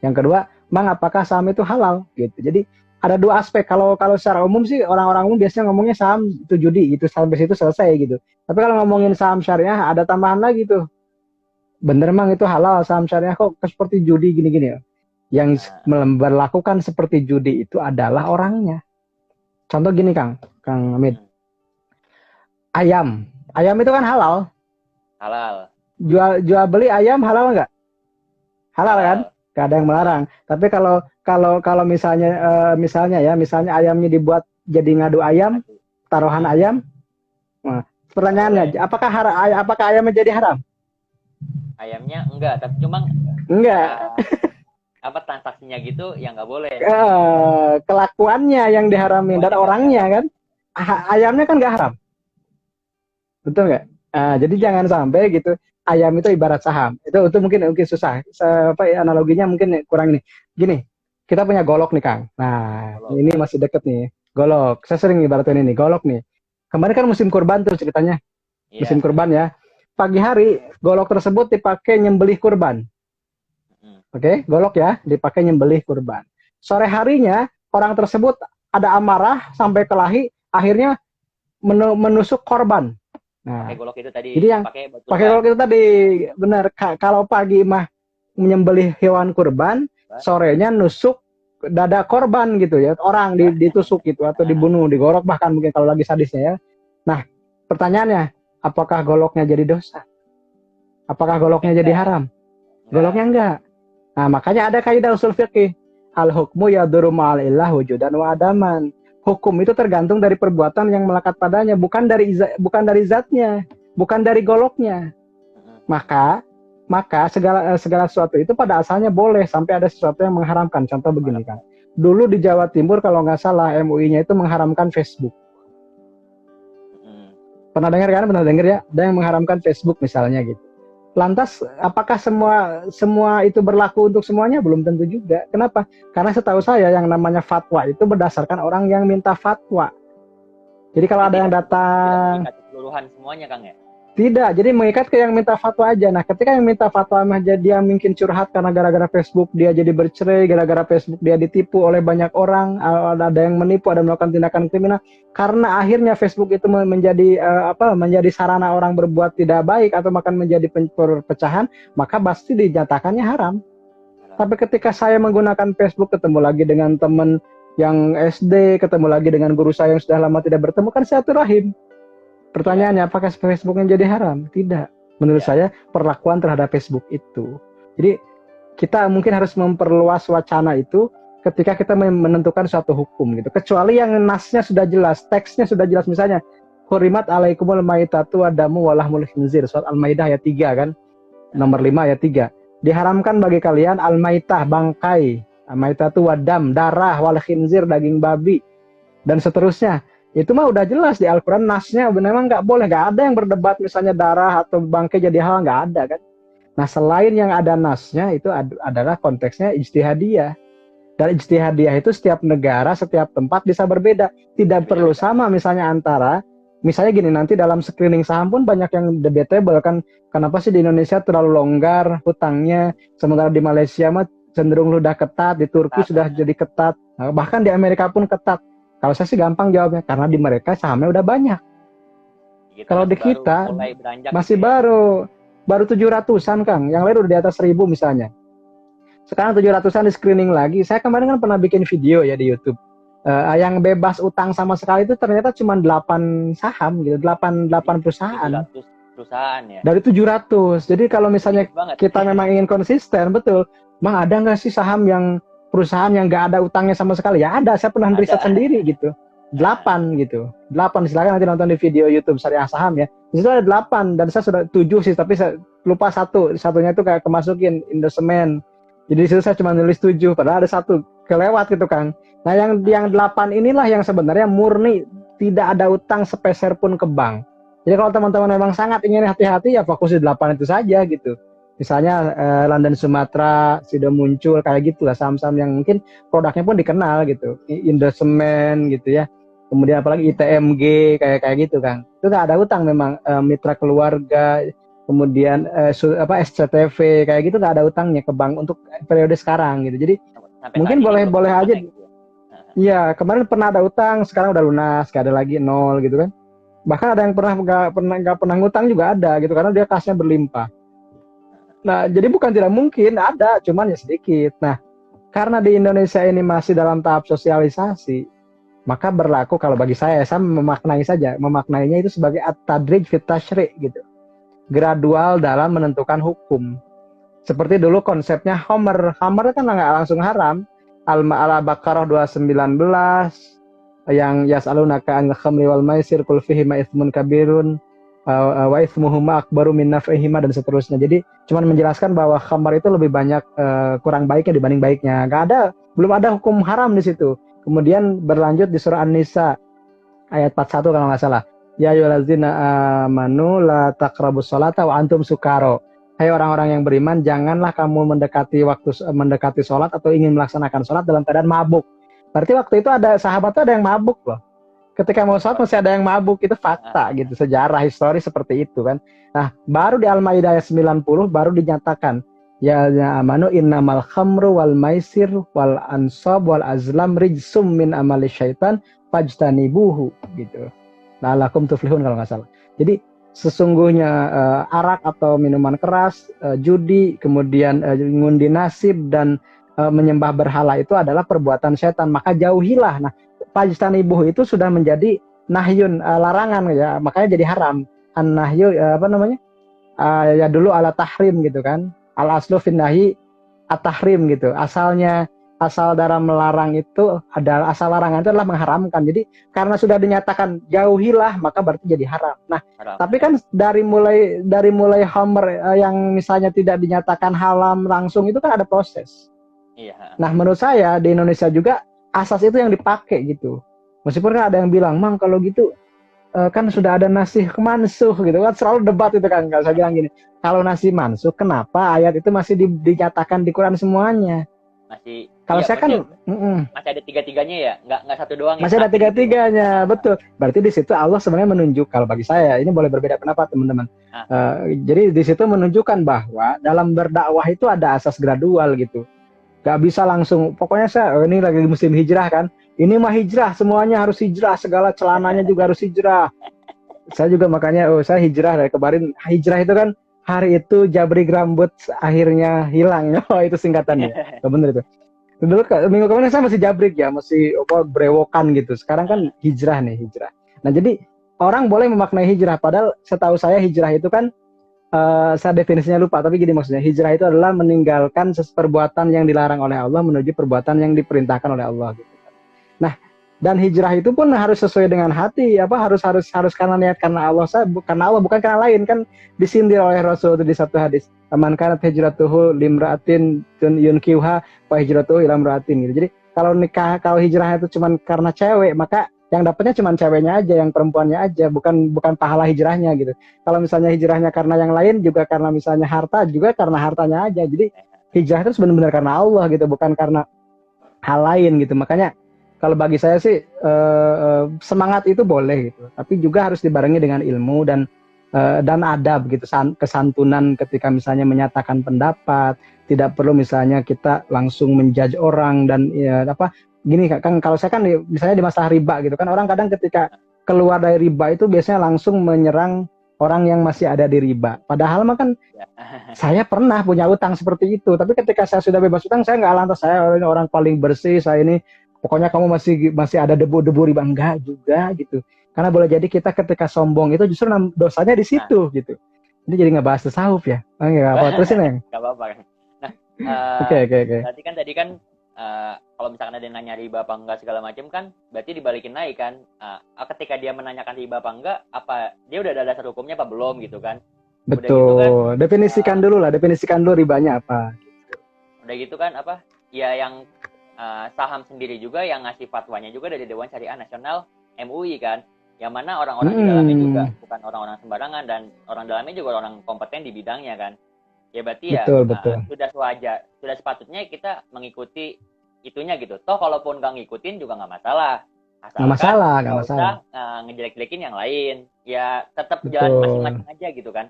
Yang kedua, Mang, apakah saham itu halal? Gitu. Jadi ada dua aspek. Kalau secara umum sih orang-orang umum biasanya ngomongnya saham itu judi, itu sampai situ selesai gitu. Tapi kalau ngomongin saham syariah ada tambahan lagi tuh. Bener Mang itu halal saham syariah kok seperti judi gini-gini ya. Yang melakukan seperti judi itu adalah orangnya. Contoh gini Kang Hamid. Ayam itu kan halal.
Halal.
Jual beli ayam halal nggak? Halal kan? Gak ada yang melarang. Tapi kalau misalnya ayamnya dibuat jadi ngadu ayam, taruhan ayam. Nah, pertanyaannya, apakah ayamnya jadi haram?
Ayamnya enggak, tapi cuma
enggak.
Transaksinya gitu yang nggak boleh.
Kelakuannya yang diharamin dan orangnya kan. Ayamnya kan nggak haram. Betul nggak? Jadi jangan sampai gitu. ayam itu ibarat saham. Itu mungkin susah. Analoginya mungkin kurang nih. Gini, kita punya golok nih Kang. Nah, ini masih deket nih. Golok. Saya sering ibaratin ini, golok nih. Kemarin kan musim kurban tuh ceritanya. Musim kurban ya. Pagi hari golok tersebut dipakai nyembelih kurban. Oke, golok ya, dipakai nyembelih kurban. Sore harinya orang tersebut ada amarah sampai kelahi, akhirnya menusuk korban. Nah,
pakai golok itu tadi.
Jadi yang pakai golok itu tadi benar. Kalau pagi mah menyembelih hewan kurban, sorenya nusuk dada korban gitu ya, orang ditusuk gitu atau dibunuh, digorok bahkan mungkin kalau lagi sadisnya ya. Nah, pertanyaannya, apakah goloknya jadi dosa? Apakah goloknya jadi haram? Goloknya enggak. Nah, makanya ada kaidah usul fikih. Al-hukmu yaduru ma'al illah wujudan wa adaman. Hukum itu tergantung dari perbuatan yang melekat padanya, bukan dari zatnya, bukan dari goloknya. Maka segala sesuatu itu pada asalnya boleh sampai ada sesuatu yang mengharamkan. Contoh begini kan. Dulu di Jawa Timur kalau nggak salah MUI-nya itu mengharamkan Facebook. Pernah dengar kan? Pernah dengar ya? Ada yang mengharamkan Facebook misalnya gitu. Lantas apakah semua itu berlaku untuk semuanya? Belum tentu juga. Kenapa? Karena setahu saya yang namanya fatwa itu berdasarkan orang yang minta fatwa. Jadi kalau ada yang datang,
tidak keseluruhan semuanya Kang ya?
Tidak, jadi mengikat ke yang minta fatwa aja. Nah, ketika yang minta fatwa mah dia mungkin curhat karena gara-gara Facebook dia jadi bercerai, gara-gara Facebook dia ditipu oleh banyak orang, ada yang menipu, ada yang melakukan tindakan kriminal. Karena akhirnya Facebook itu menjadi sarana orang berbuat tidak baik atau bahkan menjadi perpecahan, maka pasti dinyatakannya haram. Tapi ketika saya menggunakan Facebook, ketemu lagi dengan teman yang SD, ketemu lagi dengan guru saya yang sudah lama tidak bertemu, kan silaturahim. Pertanyaannya, apakah Facebooknya jadi haram? Tidak. Menurut saya, perlakuan terhadap Facebook itu. Jadi, kita mungkin harus memperluas wacana itu ketika kita menentukan suatu hukum gitu. Kecuali yang nasnya sudah jelas, teksnya sudah jelas. Misalnya, Hurimat alaikumul maitatu wadamu walahmul khinzir. Surat Al-Maidah ayat 3 kan? Nomor 5 ayat 3. Diharamkan bagi kalian al-maitah, bangkai. Al-maitatu wadam, darah, wal khinzir, daging babi. Dan seterusnya. Itu mah udah jelas di Al-Quran, nasnya memang nggak boleh, nggak ada yang berdebat misalnya darah atau bangkai jadi halal, nggak ada kan. Nah selain yang ada nasnya itu adalah konteksnya ijtihadiyah. Dan ijtihadiyah itu setiap negara, setiap tempat bisa berbeda, tidak perlu sama misalnya misalnya gini, nanti dalam screening saham pun banyak yang debatable kan, kenapa sih di Indonesia terlalu longgar hutangnya, sementara di Malaysia mah cenderung sudah ketat, di Turki sudah jadi ketat, bahkan di Amerika pun ketat. Kalau saya sih gampang jawabnya, karena di mereka sahamnya udah banyak. Kalau di kita masih baru 700-an Kang, yang lain udah di atas 1000 misalnya. Sekarang 700-an di screening lagi. Saya kemarin kan pernah bikin video ya di YouTube. Yang bebas utang sama sekali itu ternyata cuma 8 saham gitu, 8 perusahaan.
700 perusahaan ya.
Dari 700. Jadi kalau misalnya kita memang ingin konsisten, betul. Bang, ada nggak sih saham yang perusahaan yang nggak ada utangnya sama sekali? Ya ada, saya pernah riset sendiri gitu. 8 gitu. 8, silakan nanti nonton di video YouTube Syariah Saham ya. Di situ ada 8 dan saya sudah 7 sih, tapi saya lupa satunya itu kayak kemasukin Indosemen. Jadi di situ saya cuma nulis 7, padahal ada 1 kelewat gitu Kang. Nah yang 8 inilah yang sebenarnya murni tidak ada utang sepeser pun ke bank. Jadi kalau teman-teman memang sangat ingin hati-hati ya fokus di 8 itu saja gitu. Misalnya London Sumatera sudah muncul kayak gitulah, saham-saham yang mungkin produknya pun dikenal gitu, Indosemen gitu ya, kemudian apalagi ITMG kayak gitu Kang, itu nggak ada utang memang, mitra keluarga, kemudian SCTV kayak gitu nggak ada utangnya ke bank untuk periode sekarang gitu. Jadi sampai mungkin boleh aja gitu. Iya, kemarin pernah ada utang, sekarang udah lunas, nggak ada lagi, 0 gitu kan. Bahkan ada yang nggak pernah ngutang juga ada gitu, karena dia kasnya berlimpah. Nah, jadi bukan tidak mungkin, ada, cuman ya sedikit. Nah, karena di Indonesia ini masih dalam tahap sosialisasi, maka berlaku kalau bagi saya memaknainya itu sebagai at-tadrij fit tasyri' gitu. Gradual dalam menentukan hukum. Seperti dulu konsepnya Homer kan nggak langsung haram. Al-Baqarah 219 yang yas'alunaka 'anil khamri wal maisir qul fihima itsmun kabirun wa itsmuhuma akbaru min naf'ihima dan seterusnya. Jadi cuman menjelaskan bahwa khamar itu lebih banyak kurang baiknya dibanding baiknya. Belum ada hukum haram di situ. Kemudian berlanjut di surah An-Nisa ayat 41 kalau nggak salah. Ya ayyuhallazina amanu la taqrabus sholata wa antum sukaro. Hai orang-orang yang beriman, janganlah kamu mendekati sholat atau ingin melaksanakan sholat dalam keadaan mabuk. Berarti waktu itu ada sahabat tuh ada yang mabuk loh. Ketika mau sholat masih ada yang mabuk, itu fakta gitu, sejarah histori seperti itu kan. Nah, baru di Al-Maidah ayat 90 baru dinyatakan, ya amanu innamal khamru wal maisir wal ansab wal azlam rijsum min amali syaitan fajtanibuhu gitu. La'allakum tuflihun kalau nggak salah. Jadi sesungguhnya arak atau minuman keras, judi, kemudian ngundi nasib dan menyembah berhala itu adalah perbuatan setan, maka jauhilah. Nah, fajtanibuhu itu sudah menjadi nahyun, larangan ya, makanya jadi haram. An-nahyu apa namanya? Ya dulu ala tahrim gitu kan. Al aslu fin nahyi at-tahrim gitu. Asal dalam melarang itu adalah asal larangan itu adalah mengharamkan. Jadi karena sudah dinyatakan jauhilah, maka berarti jadi haram. Nah, tapi kan dari mulai homer yang misalnya tidak dinyatakan haram langsung itu kan ada proses. Iya. Nah, menurut saya di Indonesia juga asas itu yang dipakai gitu. Meskipun kan ada yang bilang, "Mang, kalau gitu kan sudah ada nasih mansuh gitu kan." Selalu debat itu kan. Kalau saya bilang gini, kalau nasih mansuh, kenapa ayat itu masih dinyatakan di Quran semuanya?
Masih,
kalau saya kan
masih ada tiga-tiganya ya, nggak satu doang.
Masih ada tiga-tiganya, betul. Berarti di situ Allah sebenarnya menunjuk, kalau bagi saya ini boleh berbeda pendapat teman-teman. Jadi di situ menunjukkan bahwa dalam berdakwah itu ada asas gradual gitu. Gak bisa langsung, pokoknya ini lagi musim hijrah kan, ini mah hijrah, semuanya harus hijrah, segala celananya juga harus hijrah. Saya juga makanya, saya hijrah dari kemarin. Hijrah itu kan hari itu jabrik rambut akhirnya hilang. Oh, itu singkatannya. Bener itu. Dulu minggu kemarin saya masih jabrik ya, masih brewokan gitu. Sekarang kan hijrah nih, hijrah. Nah, jadi orang boleh memaknai hijrah, padahal setahu saya hijrah itu kan saya definisinya lupa, tapi gini maksudnya, hijrah itu adalah meninggalkan perbuatan yang dilarang oleh Allah menuju perbuatan yang diperintahkan oleh Allah gitu. Nah, dan hijrah itu pun harus sesuai dengan hati, harus karena niat karena Allah, karena Allah bukan karena lain kan, disindir oleh Rasul itu di satu hadis, man kanat hijratuhu limra'atin yunkiha wa hijratuhu ila imra'atin gitu. Jadi kalau hijrah itu cuma karena cewek, maka yang dapatnya cuma ceweknya aja, yang perempuannya aja, bukan pahala hijrahnya gitu. Kalau misalnya hijrahnya karena yang lain, juga karena misalnya harta, juga karena hartanya aja. Jadi hijrah itu benar-benar karena Allah gitu, bukan karena hal lain gitu. Makanya kalau bagi saya sih semangat itu boleh gitu, tapi juga harus dibarengi dengan ilmu dan adab gitu, kesantunan ketika misalnya menyatakan pendapat. Tidak perlu misalnya kita langsung menjudge orang dan gini kan, kalau saya kan misalnya di masalah riba gitu kan, orang kadang ketika keluar dari riba itu biasanya langsung menyerang orang yang masih ada di riba. Padahal mah kan saya pernah punya utang seperti itu, tapi ketika saya sudah bebas utang, saya nggak lantas saya ini orang paling bersih, saya ini pokoknya kamu masih ada debu riba, enggak juga gitu. Karena boleh jadi kita ketika sombong itu justru dosanya di situ gitu. Ini jadi ngebahas tasawuf ya. Enggak apa terusin ya.
Enggak apa-apa. Nah,
Oke.
Berarti kan tadi kan kalau misalkan ada yang nanya riba apa enggak segala macam kan, berarti dibalikin naik kan. Ketika dia menanyakan riba apa enggak, apa dia udah ada dasar hukumnya apa belum gitu kan.
Betul. Gitu kan, definisikan dulu ribanya apa.
Udah gitu kan ya yang saham sendiri juga yang ngasih fatwanya juga dari Dewan Syariah Nasional MUI kan, yang mana orang-orang di dalamnya juga bukan orang-orang sembarangan, dan orang dalamnya juga orang kompeten di bidangnya kan. Ya berarti betul. Sudah sepatutnya kita mengikuti itunya gitu. Toh kalaupun nggak ngikutin juga nggak masalah. Asalkan nggak usah ngejelek-jelekin yang lain. Ya tetap jalan masing-masing aja gitu kan.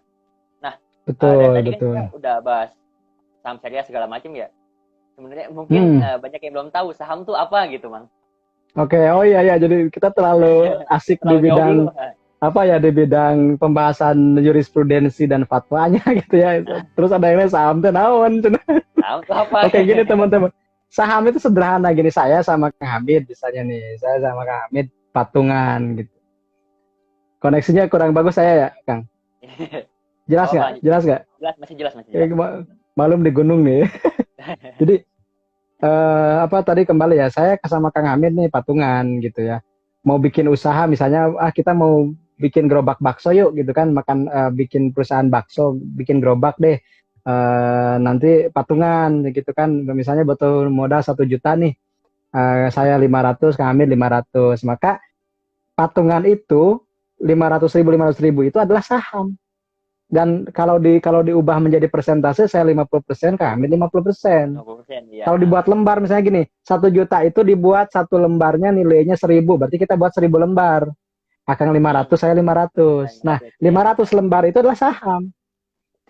Nah, dan tadi kan kita udah bahas saham syariah segala macam ya. Sebenarnya mungkin banyak yang belum tahu saham tuh apa gitu, Mang.
Oke, oh iya, jadi kita terlalu asik di bidang di bidang pembahasan jurisprudensi dan fatwanya gitu ya. Terus ada yang saham tuh naon.
Saham tuh apa?
Oke, gini teman-teman. Saham itu sederhana gini, saya sama Kang Hamid misalnya nih, saya sama Kang Hamid patungan gitu. Koneksinya kurang bagus saya ya, Kang. Jelas nggak? Jelas, masih jelas. Malum di gunung nih. Jadi tadi kembali ya, saya sama Kang Hamid nih patungan gitu ya. Mau bikin usaha misalnya, kita mau bikin gerobak bakso yuk gitu kan, bikin perusahaan bakso, bikin gerobak deh. Nanti patungan gitu kan, misalnya butuh modal 1 juta nih, saya 500, Kang Hamid 500, maka patungan itu 500.000 itu adalah saham. Dan kalau diubah menjadi persentase, saya 50%, kami 50%.
50%, ya.
Kalau dibuat lembar misalnya gini, 1 juta itu dibuat satu lembarnya nilainya 1.000, berarti kita buat 1.000 lembar. Akang 500, saya 500. Nah, 500 lembar itu adalah saham.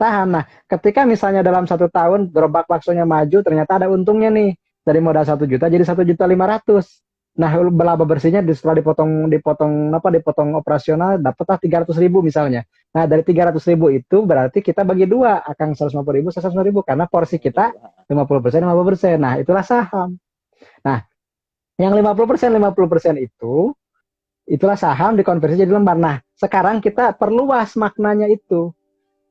Saham. Nah, ketika misalnya dalam 1 tahun gerobak baksonya maju, ternyata ada untungnya nih. Dari modal 1 juta jadi 1.500.000. Nah, laba bersihnya setelah dipotong operasional dapatlah 300.000 misalnya. Nah, dari 300.000 itu berarti kita bagi dua, Akang 150.000, 150.000, karena porsi kita 50%, 50%. Nah, itulah saham. Nah, yang 50% itulah saham dikonversi jadi lembar. Nah, sekarang kita perluas maknanya itu.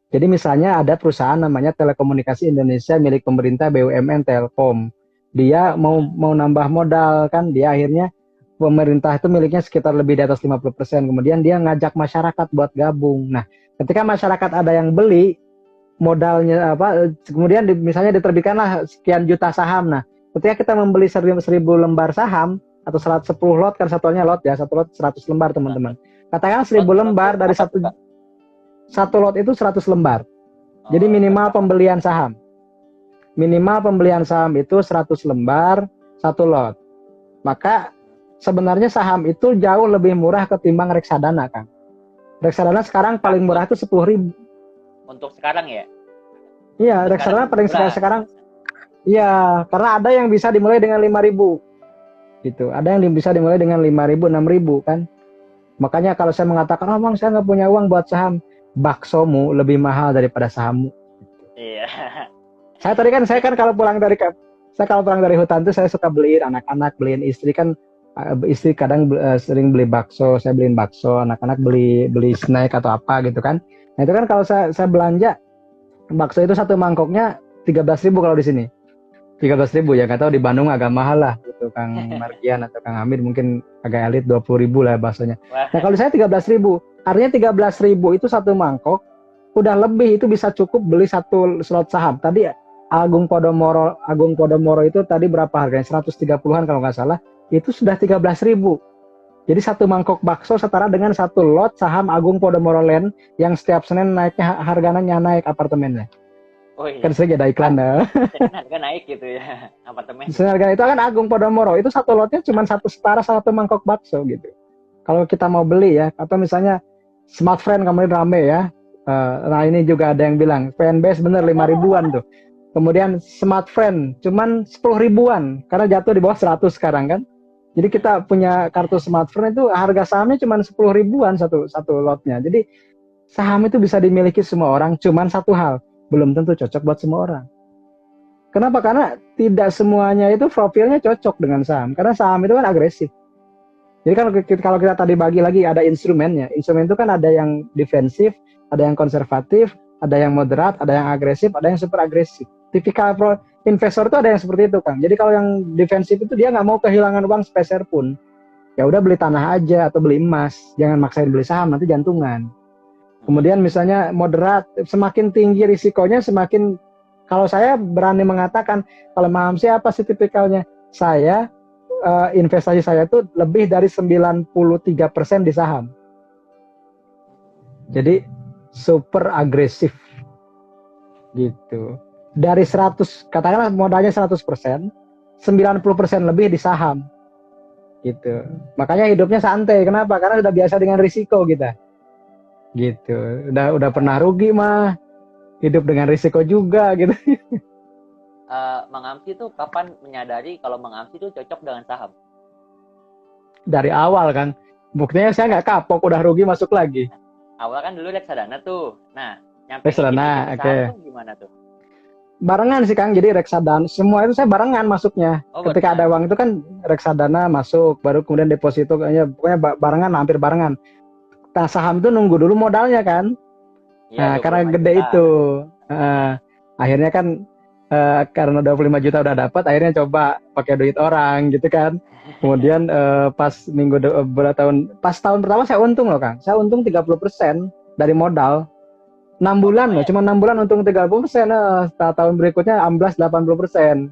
Jadi misalnya ada perusahaan namanya Telekomunikasi Indonesia milik pemerintah BUMN Telkom. Dia mau nambah modal kan, dia akhirnya pemerintah itu miliknya sekitar lebih di atas 50%. Kemudian dia ngajak masyarakat buat gabung. Nah, ketika masyarakat ada yang beli modalnya kemudian misalnya diterbitkanlah sekian juta saham. Nah, ketika kita membeli 1.000 lembar saham atau 110 lot, kan satunya lot ya, 1 lot 100 lembar teman-teman. Katakan 1.000 lembar dari satu lot itu 100 lembar. Jadi minimal pembelian saham. Minimal pembelian saham itu 100 lembar, 1 lot. Maka sebenarnya saham itu jauh lebih murah ketimbang reksadana, Kang. Reksadana sekarang paling murah itu 10.000.
Untuk sekarang ya?
Iya, reksadana paling sekarang. Iya, karena ada yang bisa dimulai dengan 5.000. Gitu. Ada yang bisa dimulai dengan 5.000, 6.000 kan. Makanya kalau saya mengatakan, Bang, saya nggak punya uang buat saham, baksomu lebih mahal daripada sahammu.
Iya. Saya
kalau pulang dari hutan tuh saya suka beliin anak-anak, beliin istri kan. Istri kadang sering beli bakso, saya beliin bakso, anak-anak beli snack atau apa gitu kan. Nah itu kan kalau saya belanja bakso itu satu mangkoknya 13.000 kalau di sini. 13.000 ya, nggak tahu di Bandung agak mahal lah gitu, Kang Margian atau Kang Hamid mungkin agak elit 20.000 lah baksonya. Nah kalau saya 13.000, artinya 13.000 itu satu mangkok, udah lebih itu bisa cukup beli satu slot saham. Tadi Agung Podomoro itu tadi berapa harganya? 130-an kalau nggak salah, itu sudah 13.000. Jadi satu mangkok bakso setara dengan satu lot saham Agung Podomoro Land yang setiap Senin naiknya harganya naik apartemennya. Oh iya. Kan sering ada iklan dah.
Harga naik gitu ya apartemen.
Harga itu kan Agung Podomoro itu satu lotnya cuma setara satu mangkok bakso gitu. Kalau kita mau beli ya, atau misalnya Smart Friend kemarin rame ya. Nah ini juga ada yang bilang fanbase bener 5.000-an tuh. Kemudian Smart Friend cuman 10.000-an karena jatuh di bawah 100 sekarang kan. Jadi kita punya kartu Smart Friend itu harga sahamnya cuma 10.000-an satu lotnya. Jadi saham itu bisa dimiliki semua orang, cuman satu hal, belum tentu cocok buat semua orang. Kenapa? Karena tidak semuanya itu profilnya cocok dengan saham. Karena saham itu kan agresif. Jadi kalau kita tadi bagi lagi ada instrumennya. Instrumen itu kan ada yang defensif, ada yang konservatif, ada yang moderat, ada yang agresif, ada yang super agresif. Tipikal investor itu ada yang seperti itu, Kang. Jadi kalau yang defensif itu dia nggak mau kehilangan uang sepeser pun. Ya udah beli tanah aja atau beli emas. Jangan maksain beli saham, nanti jantungan. Kemudian misalnya moderat, semakin tinggi risikonya semakin, kalau saya berani mengatakan, kalau Mam siapa sih tipikalnya? Saya, investasi saya itu lebih dari 93% di saham. Jadi super agresif gitu. Dari 100, katakanlah modalnya 100%, 90% lebih di saham. Gitu. Makanya hidupnya santai. Kenapa? Karena sudah biasa dengan risiko kita. Gitu. Udah pernah rugi mah. Hidup dengan risiko juga gitu.
Mang Amsi tuh kapan menyadari kalau Mang Amsi tuh cocok dengan saham?
Dari awal, Kang. Buktinya saya nggak kapok, udah rugi masuk lagi.
Awal kan dulu reksadana tuh. Nah, nyampe
reksadana, oke.
Tuh gimana tuh?
Barengan sih, Kang. Jadi reksadana, semua itu saya barengan masuknya. Ketika ada uang itu kan reksadana masuk, baru kemudian deposito, pokoknya barengan, hampir barengan. Nah, saham itu nunggu dulu modalnya kan. Ya, nah, karena gede juta. Itu. Akhirnya kan karena 25 juta udah dapat, akhirnya coba pakai duit orang gitu kan. Kemudian pas tahun pertama saya untung loh, Kang. Saya untung 30% dari modal. 6 bulan loh, cuma 6 bulan untung 30%. Tahun berikutnya amblas 80%.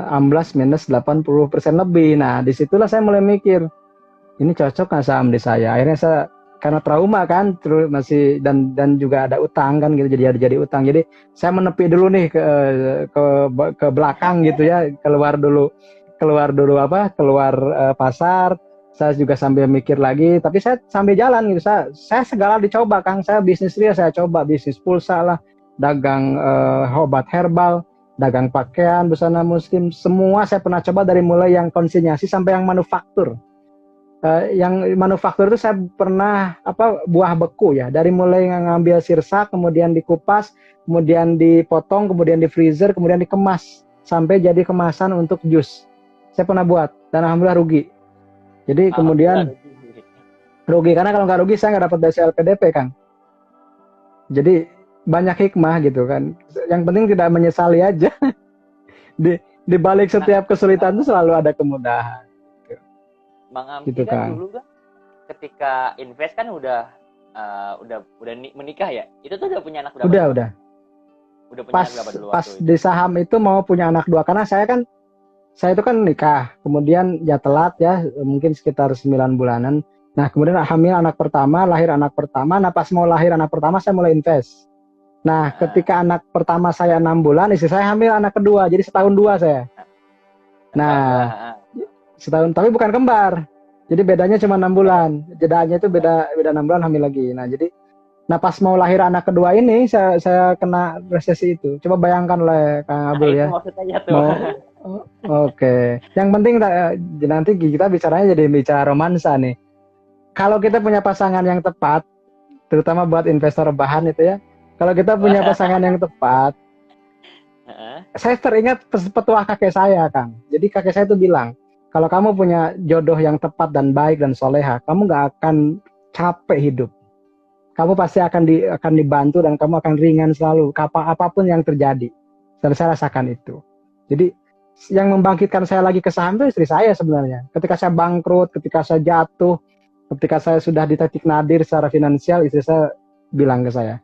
Amblas minus 80% lebih. Nah, disitulah saya mulai mikir, ini cocok nggak saham di saya. Akhirnya saya karena trauma kan, terus masih dan juga ada utang kan gitu, jadi utang. Jadi saya menepi dulu nih ke ke belakang gitu ya, keluar dulu pasar. Saya juga sambil mikir lagi, tapi saya sambil jalan gitu. Saya segala dicoba, Kang. Saya bisnis real, saya coba bisnis pulsa lah, dagang obat herbal, dagang pakaian, busana muslim, semua saya pernah coba dari mulai yang konsinyasi sampai yang manufaktur. Yang manufaktur itu saya pernah buah beku ya, dari mulai ngambil sirsak, kemudian dikupas, kemudian dipotong, kemudian di freezer, kemudian dikemas sampai jadi kemasan untuk jus. Saya pernah buat dan alhamdulillah rugi. Jadi kemudian rugi karena kalau nggak rugi saya nggak dapat DC LPDP, Kang. Jadi banyak hikmah gitu kan. Yang penting tidak menyesali aja. Di balik setiap kesulitan itu selalu ada kemudahan.
Bang Amsi gitu, kan dulu kan ketika invest kan udah menikah ya. Itu tuh udah punya anak berapa?
Udah. Udah punya anak berapa dulu? Pas di saham itu mau punya anak 2 karena saya itu kan nikah, kemudian ya telat ya, mungkin sekitar 9 bulanan. Nah, kemudian hamil anak pertama, lahir anak pertama. Nah, pas mau lahir anak pertama saya mulai invest. Nah, ketika anak pertama saya 6 bulan, istri saya hamil anak kedua, jadi setahun 2 saya. Nah, setahun, tapi bukan kembar. Jadi bedanya cuma 6 bulan. Jedanya itu beda 6 bulan hamil lagi. Nah, pas mau lahir anak kedua ini saya kena resesi itu. Coba bayangkan oleh Kang Abdul ya.
Maksudnya tuh.
Oke. Yang penting nanti kita bicaranya jadi bicara romansa nih. Kalau kita punya pasangan yang tepat, terutama buat investor rebahan itu ya. Kalau kita punya pasangan yang tepat, saya teringat petuah kakek saya, Kang. Jadi kakek saya itu bilang, kalau kamu punya jodoh yang tepat dan baik dan soleha, kamu nggak akan capek hidup. Kamu pasti akan dibantu dan kamu akan ringan selalu, apapun yang terjadi. Dan saya rasakan itu. Jadi yang membangkitkan saya lagi ke saham itu istri saya sebenarnya. Ketika saya bangkrut, ketika saya jatuh, ketika saya sudah di titik nadir secara finansial, istri saya bilang ke saya,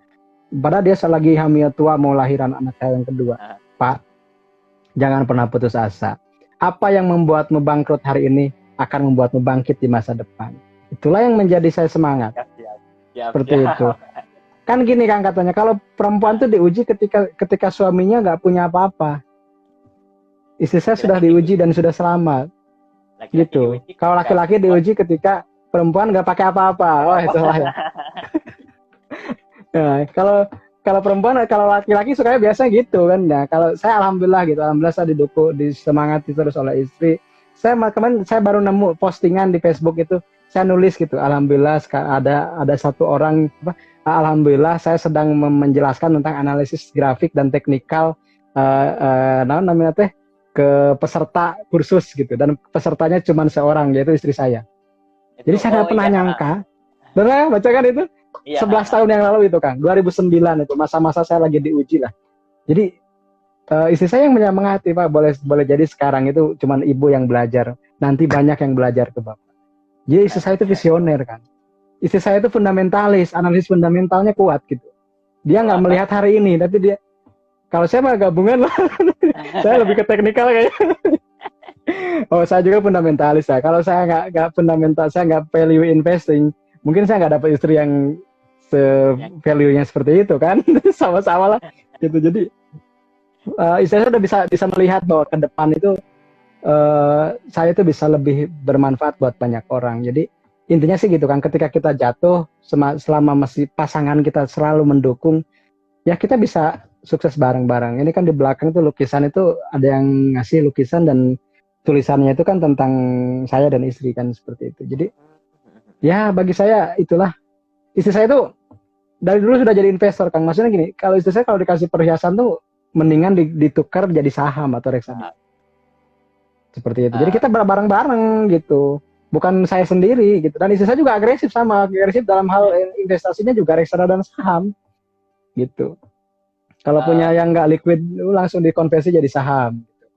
padahal dia lagi hamil tua mau lahiran anak saya yang kedua, Pak, jangan pernah putus asa. Apa yang membuatmu bangkrut hari ini akan membuatmu bangkit di masa depan. Itulah yang menjadi saya semangat. Seperti itu. Kan gini Kang katanya, kalau perempuan tuh diuji ketika suaminya nggak punya apa-apa. Istri saya sudah diuji dan sudah selamat. Gitu. Kalau laki-laki diuji ketika perempuan nggak pakai apa-apa. Oh itulah ya. Nah, kalau perempuan, kalau laki-laki sukanya biasa gitu kan. Nah, kalau saya alhamdulillah gitu, alhamdulillah saya disemangati terus oleh istri. Kemarin saya baru nemu postingan di Facebook itu, saya nulis gitu, alhamdulillah ada satu orang, alhamdulillah saya sedang menjelaskan tentang analisis grafik dan teknikal namanya teh ke peserta kursus gitu, dan pesertanya cuma seorang, yaitu istri saya. Jadi saya nggak pernah nyangka, benar baca kan itu? 11 tahun yang lalu itu Kang, 2009 itu masa-masa saya lagi diuji lah. Jadi istri saya yang menyemangati, Pak, boleh jadi sekarang itu cuma ibu yang belajar, nanti banyak yang belajar ke Bapak. Jadi istri saya itu visioner kan. Istri saya itu fundamentalis, analisis fundamentalnya kuat gitu. Dia nggak melihat hari ini, tapi dia, kalau saya mah gabungan lah. Saya lebih ke teknikal kayaknya. Oh, saya juga fundamentalis ya. Kalau saya nggak fundamental, saya nggak value investing, mungkin saya nggak dapat istri yang value-nya seperti itu kan. Sama-sama lah gitu. Jadi istri saya udah bisa melihat bahwa ke depan itu saya itu bisa lebih bermanfaat buat banyak orang. Jadi intinya sih gitu kan, ketika kita jatuh, selama masih pasangan kita selalu mendukung, ya kita bisa sukses bareng-bareng. Ini kan di belakang itu lukisan itu ada yang ngasih lukisan dan tulisannya itu kan tentang saya dan istri kan, seperti itu. Jadi ya bagi saya itulah, istri saya itu dari dulu sudah jadi investor Kang. Maksudnya gini, kalau istri saya kalau dikasih perhiasan tuh mendingan ditukar jadi saham atau reksadana. Seperti itu. Jadi kita bareng-bareng gitu. Bukan saya sendiri gitu. Dan istri saya juga agresif dalam hal investasinya juga reksadana dan saham. Gitu. Kalau punya yang nggak liquid langsung dikonversi jadi saham. Gitu.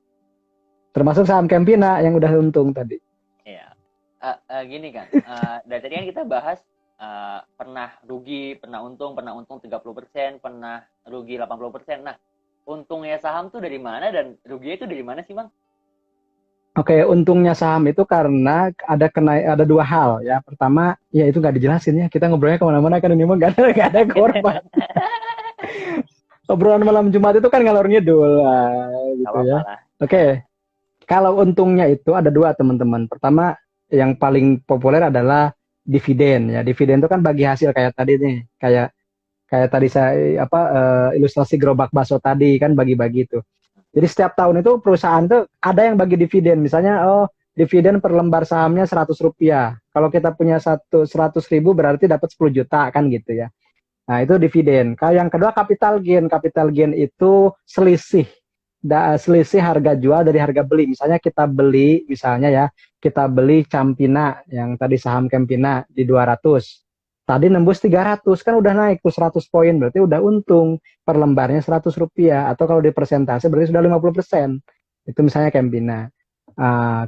Termasuk saham Kempina yang udah untung tadi.
Iya. Gini kan. Dari tadi kan kita bahas pernah rugi, pernah untung 30%, pernah rugi 80%. Nah, untungnya saham tuh dari mana dan ruginya itu dari mana sih, Bang?
Oke, untungnya saham itu karena ada dua hal ya. Pertama, ya itu nggak dijelasin ya. Kita ngobrolnya kemana-mana kan ini mah nggak ada korban. Obrolan malam Jumat itu kan ngalor ngidul gitu ya. Oke, kalau untungnya itu ada dua teman-teman. Pertama, yang paling populer adalah dividen ya. Dividen itu kan bagi hasil kayak tadi nih, kayak tadi saya ilustrasi gerobak bakso tadi kan bagi-bagi itu. Jadi setiap tahun itu perusahaan tuh ada yang bagi dividen. Misalnya, dividen per lembar sahamnya Rp100. Kalau kita punya 100.000 berarti dapat 10 juta kan gitu ya. Nah itu dividen. Kalau yang kedua capital gain. Capital gain itu selisih harga jual dari harga beli. Misalnya kita beli Campina yang tadi saham Campina di 200. Tadi nembus 300 kan udah naik tuh 100 poin, berarti udah untung per lembarnya Rp100, atau kalau di persentase berarti sudah 50%. Itu misalnya Campina.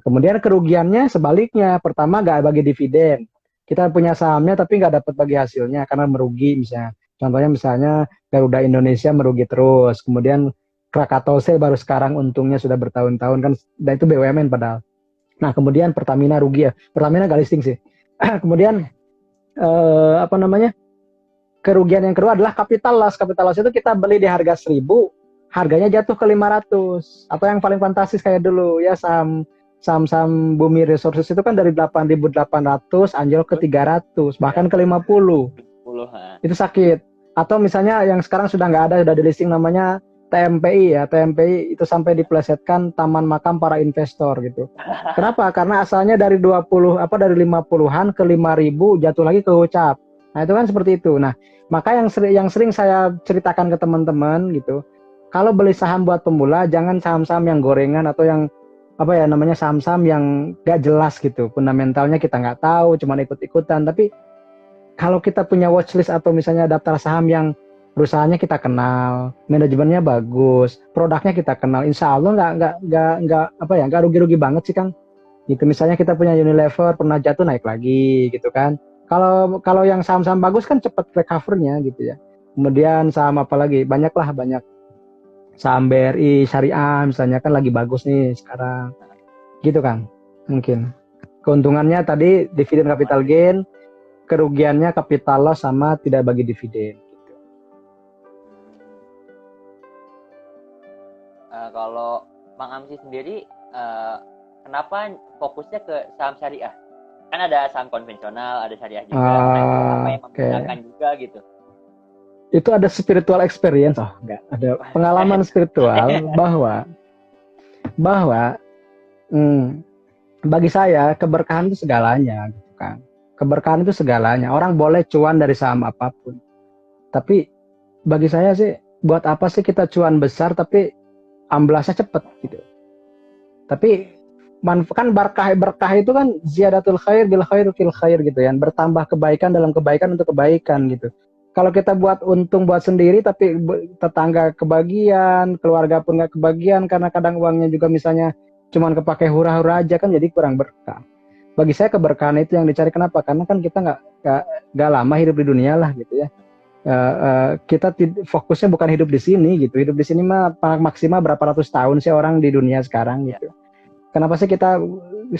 Kemudian kerugiannya sebaliknya, pertama nggak bagi dividen. Kita punya sahamnya tapi nggak dapat bagi hasilnya karena merugi misalnya. Contohnya misalnya Garuda Indonesia merugi terus, kemudian Krakatau baru sekarang untungnya sudah bertahun-tahun kan, dan itu BUMN padahal. Nah kemudian Pertamina rugi ya, Pertamina nggak listing sih. Kemudian kerugian yang kedua adalah capital loss. Capital loss itu kita beli di harga 1.000, harganya jatuh ke 500. Atau yang paling fantastis kayak dulu ya saham Bumi Resources itu kan dari 8.800 anjlok ke 300, bahkan ke 50. Itu sakit. Atau misalnya yang sekarang sudah nggak ada, sudah di listing namanya TMPI ya. TMPI itu sampai diplesetkan Taman Makam Para Investor gitu. Kenapa? Karena asalnya dari 50-an ke 5.000 jatuh lagi ke gocap. Nah, itu kan seperti itu. Nah, maka yang sering saya ceritakan ke teman-teman gitu. Kalau beli saham buat pemula, jangan saham-saham yang gorengan atau yang saham-saham yang gak jelas gitu. Fundamentalnya kita nggak tahu, cuma ikut-ikutan. Tapi kalau kita punya watchlist atau misalnya daftar saham yang perusahaannya kita kenal, manajemennya bagus, produknya kita kenal, insya Allah nggak rugi-rugi banget sih Kang. Gitu misalnya kita punya Unilever pernah jatuh naik lagi gitu kan. Kalau yang saham-saham bagus kan cepat recovernya gitu ya. Kemudian saham apa lagi? Banyak saham BRI Syariah misalnya kan lagi bagus nih sekarang. Gitu kan? Mungkin. Keuntungannya tadi dividen capital gain, kerugiannya capital loss sama tidak bagi dividen.
Kalau Bang Amsi sendiri, kenapa fokusnya ke saham syariah? Kan ada saham konvensional, ada syariah juga. Apa yang membedakan juga gitu?
Itu ada spiritual experience, ada pengalaman spiritual bahwa bagi saya keberkahan itu segalanya, gitu kan? Keberkahan itu segalanya. Orang boleh cuan dari saham apapun, tapi bagi saya sih, buat apa sih kita cuan besar tapi amblasnya cepet gitu. Tapi kan berkah itu kan ziyadatul khair bil khair fil khair gitu ya, bertambah kebaikan dalam kebaikan untuk kebaikan gitu. Kalau kita buat untung buat sendiri tapi tetangga kebagian, keluarga pun nggak kebagian karena kadang uangnya juga misalnya cuman kepake hura-hura aja kan, jadi kurang berkah. Bagi saya keberkahan itu yang dicari. Kenapa? Karena kan kita nggak lama hidup di dunia lah gitu ya. Kita fokusnya bukan hidup di sini gitu. Hidup di sini mah maksimal berapa ratus tahun sih orang di dunia sekarang gitu. Kenapa sih kita